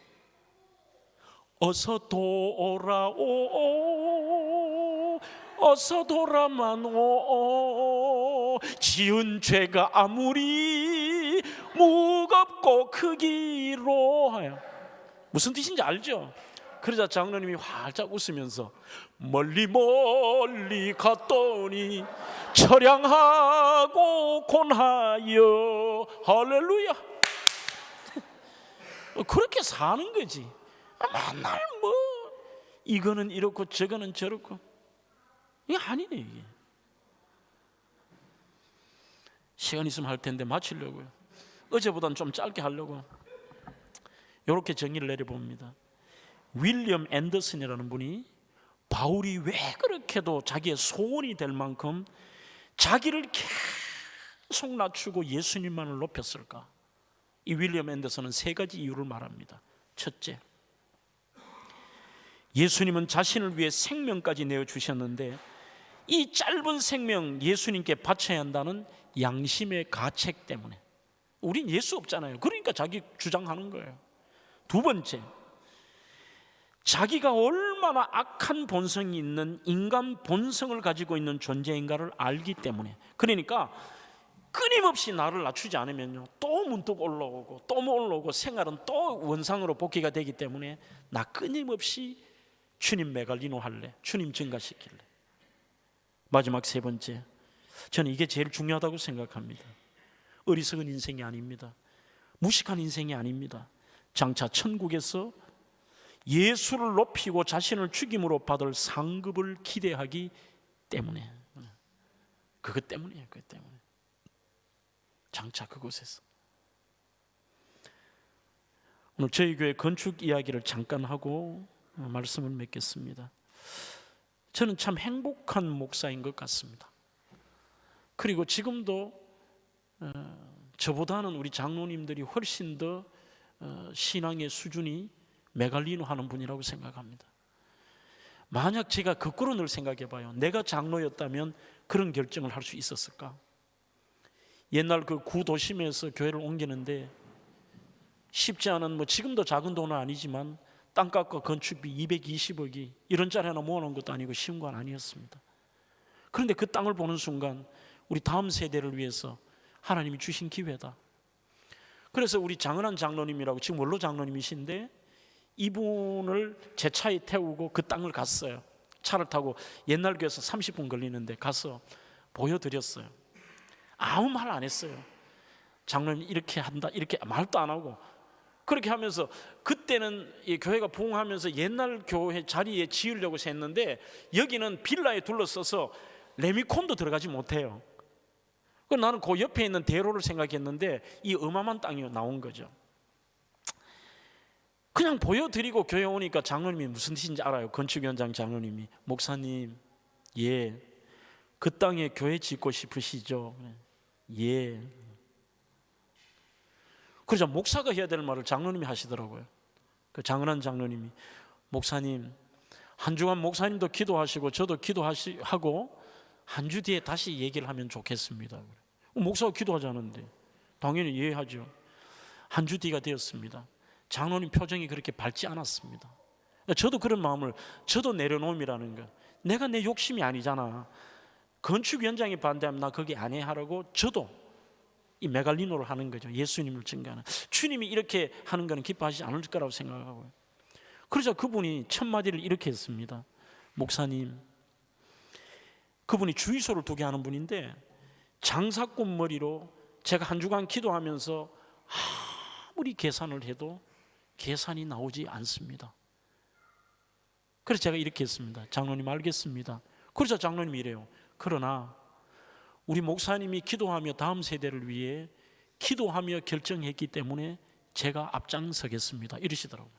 어서 돌아오, 어서 돌아만 오, 지은 죄가 아무리 무겁고 크기로 하여. 무슨 뜻인지 알죠? 그러자 장로님이 활짝 웃으면서 멀리 멀리 갔더니 처량하고 곤하여. 할렐루야. 그렇게 사는 거지. 맨날 이거는 이렇고 저거는 저렇고, 이게 아니네. 이게 시간 있으면 할 텐데 마치려고요. 어제보다는 좀 짧게 하려고 이렇게 정의를 내려봅니다. 윌리엄 앤더슨이라는 분이 바울이 왜 그렇게도 자기의 소원이 될 만큼 자기를 계속 낮추고 예수님만을 높였을까? 이 윌리엄 앤더슨은 세 가지 이유를 말합니다. 첫째, 예수님은 자신을 위해 생명까지 내어주셨는데 이 짧은 생명 예수님께 바쳐야 한다는 양심의 가책 때문에. 우린 예수 없잖아요. 그러니까 자기 주장하는 거예요. 두 번째, 자기가 얼마나 악한 본성이 있는 인간 본성을 가지고 있는 존재인가를 알기 때문에. 그러니까 끊임없이 나를 낮추지 않으면요, 또 문득 올라오고 또 올라오고 생활은 또 원상으로 복귀가 되기 때문에 나 끊임없이 주님 메갈리노 할래, 주님 증가시킬래. 마지막 세 번째, 저는 이게 제일 중요하다고 생각합니다. 어리석은 인생이 아닙니다. 무식한 인생이 아닙니다. 장차 천국에서 예수를 높이고 자신을 죽임으로 받을 상급을 기대하기 때문에, 그것 때문이에요. 그것 때문에 장차 그곳에서. 오늘 저희 교회 건축 이야기를 잠깐 하고 말씀을 맺겠습니다. 저는 참 행복한 목사인 것 같습니다. 그리고 지금도 저보다는 우리 장로님들이 훨씬 더 신앙의 수준이 메갈리노 하는 분이라고 생각합니다. 만약 제가 거꾸로 늘 생각해 봐요. 내가 장로였다면 그런 결정을 할 수 있었을까? 옛날 그 구도심에서 교회를 옮기는데 쉽지 않은, 지금도 작은 돈은 아니지만 땅값과 건축비 220억이 이런 짜리 하나 모아놓은 것도 아니고 쉬운 건 아니었습니다. 그런데 그 땅을 보는 순간 우리 다음 세대를 위해서 하나님이 주신 기회다. 그래서 우리 장은환 장로님이라고, 지금 원로 장로님이신데, 이분을 제 차에 태우고 그 땅을 갔어요. 차를 타고 옛날 교회에서 30분 걸리는데 가서 보여드렸어요. 아무 말 안 했어요. 장로님 이렇게 한다, 이렇게 말도 안 하고. 그렇게 하면서 그때는 이 교회가 부흥하면서 옛날 교회 자리에 지으려고 했는데 여기는 빌라에 둘러서서 레미콘도 들어가지 못해요. 나는 그 옆에 있는 대로를 생각했는데 이 어마어마한 땅이 나온 거죠. 그냥 보여드리고 교회 오니까 장로님이 무슨 뜻인지 알아요. 건축위원장 장로님이, 목사님, 예, 그 땅에 교회 짓고 싶으시죠? 예. 그러자 목사가 해야 될 말을 장로님이 하시더라고요. 그 장은환 장로님이, 목사님, 한 주간 목사님도 기도하시고 저도 기도하고 한 주 뒤에 다시 얘기를 하면 좋겠습니다. 목사가 기도하자는데 당연히 이해하죠. 한 주 뒤가 되었습니다. 장로님 표정이 그렇게 밝지 않았습니다. 저도 그런 마음을, 저도 내려놓음이라는 거, 내가 내 욕심이 아니잖아. 건축위원장이 반대하면 나 거기 안 해 하라고 저도 이 메갈리노를 하는 거죠. 예수님을 증거하는. 주님이 이렇게 하는 거는 기뻐하지 않을 거라고 생각하고요. 그러자 그분이 첫 마디를 이렇게 했습니다. 목사님, 그분이 주유소를 두게 하는 분인데 장사꾼 머리로 제가 한 주간 기도하면서 아무리 계산을 해도 계산이 나오지 않습니다. 그래서 제가 이렇게 했습니다. 장로님 알겠습니다. 그래서 장로님이 이래요. 그러나 우리 목사님이 기도하며 다음 세대를 위해 기도하며 결정했기 때문에 제가 앞장서겠습니다. 이러시더라고요.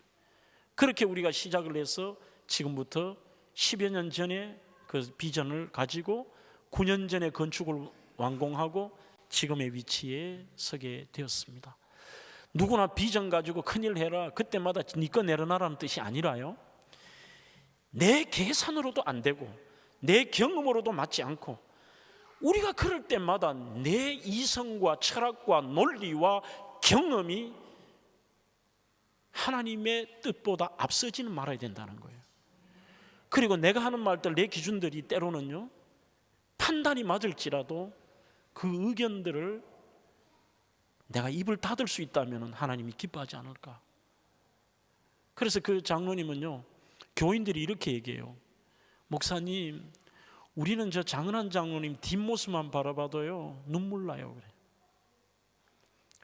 그렇게 우리가 시작을 해서 지금부터 10여 년 전에 그 비전을 가지고 9년 전에 건축을 완공하고 지금의 위치에 서게 되었습니다. 누구나 비전 가지고 큰일 해라, 그때마다 네 거 내려놔라는 뜻이 아니라요, 내 계산으로도 안 되고 내 경험으로도 맞지 않고 우리가 그럴 때마다 내 이성과 철학과 논리와 경험이 하나님의 뜻보다 앞서지는 말아야 된다는 거예요. 그리고 내가 하는 말들, 내 기준들이 때로는요 판단이 맞을지라도 그 의견들을 내가 입을 닫을 수 있다면 하나님이 기뻐하지 않을까. 그래서 그 장로님은요, 교인들이 이렇게 얘기해요. 목사님, 우리는 저 장은환 장로님 뒷모습만 바라봐도요 눈물 나요. 그래.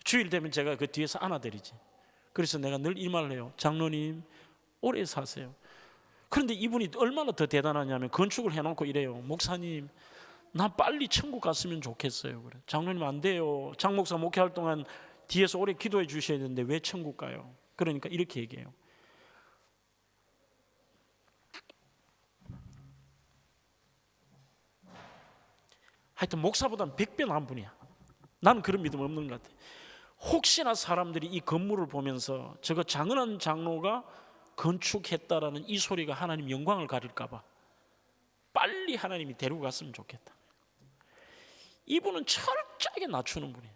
주일 되면 제가 그 뒤에서 안아드리지. 그래서 내가 늘 이 말을 해요. 장로님 오래 사세요. 그런데 이분이 얼마나 더 대단하냐면 건축을 해놓고 이래요. 목사님, 나 빨리 천국 갔으면 좋겠어요. 그래. 장로님 안 돼요. 장 목사 목회할 동안 뒤에서 오래 기도해 주셔야 되는데 왜 천국 가요? 그러니까 이렇게 얘기해요. 하여튼 목사보다는 100배 나은 분이야. 나는 그런 믿음 없는 것 같아. 혹시나 사람들이 이 건물을 보면서 저거 장은환 장로가 건축했다라는 이 소리가 하나님 영광을 가릴까 봐 빨리 하나님이 데리고 갔으면 좋겠다. 이분은 철저하게 낮추는 분이에요.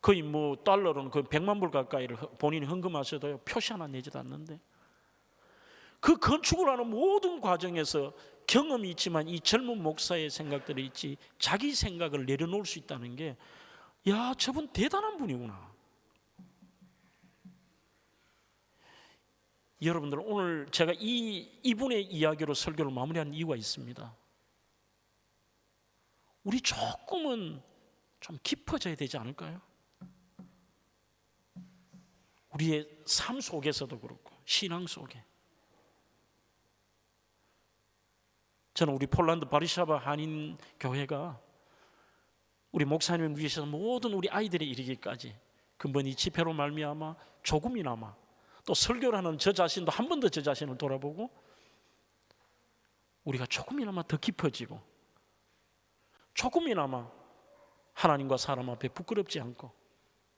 거의 뭐 달러로는 거의 100만 불 가까이를 본인이 헌금하셔도요 표시 하나 내지도 않는데, 그 건축을 하는 모든 과정에서 경험이 있지만 이 젊은 목사의 생각들이 있지 자기 생각을 내려놓을 수 있다는 게, 야, 저분 대단한 분이구나. 여러분들, 오늘 제가 이분의 이야기로 설교를 마무리하는 이유가 있습니다. 우리 조금은 좀 깊어져야 되지 않을까요? 우리의 삶 속에서도 그렇고 신앙 속에. 저는 우리 폴란드 바르샤바 한인 교회가 우리 목사님을 위해서 모든 우리 아이들의 이르기까지 근본 이 집회로 말미암아 조금이나마 또 설교를 하는 저 자신도 한 번 더 저 자신을 돌아보고 우리가 조금이나마 더 깊어지고 조금이나마 하나님과 사람 앞에 부끄럽지 않고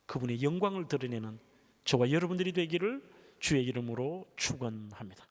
그분의 영광을 드러내는 저와 여러분들이 되기를 주의 이름으로 축원합니다.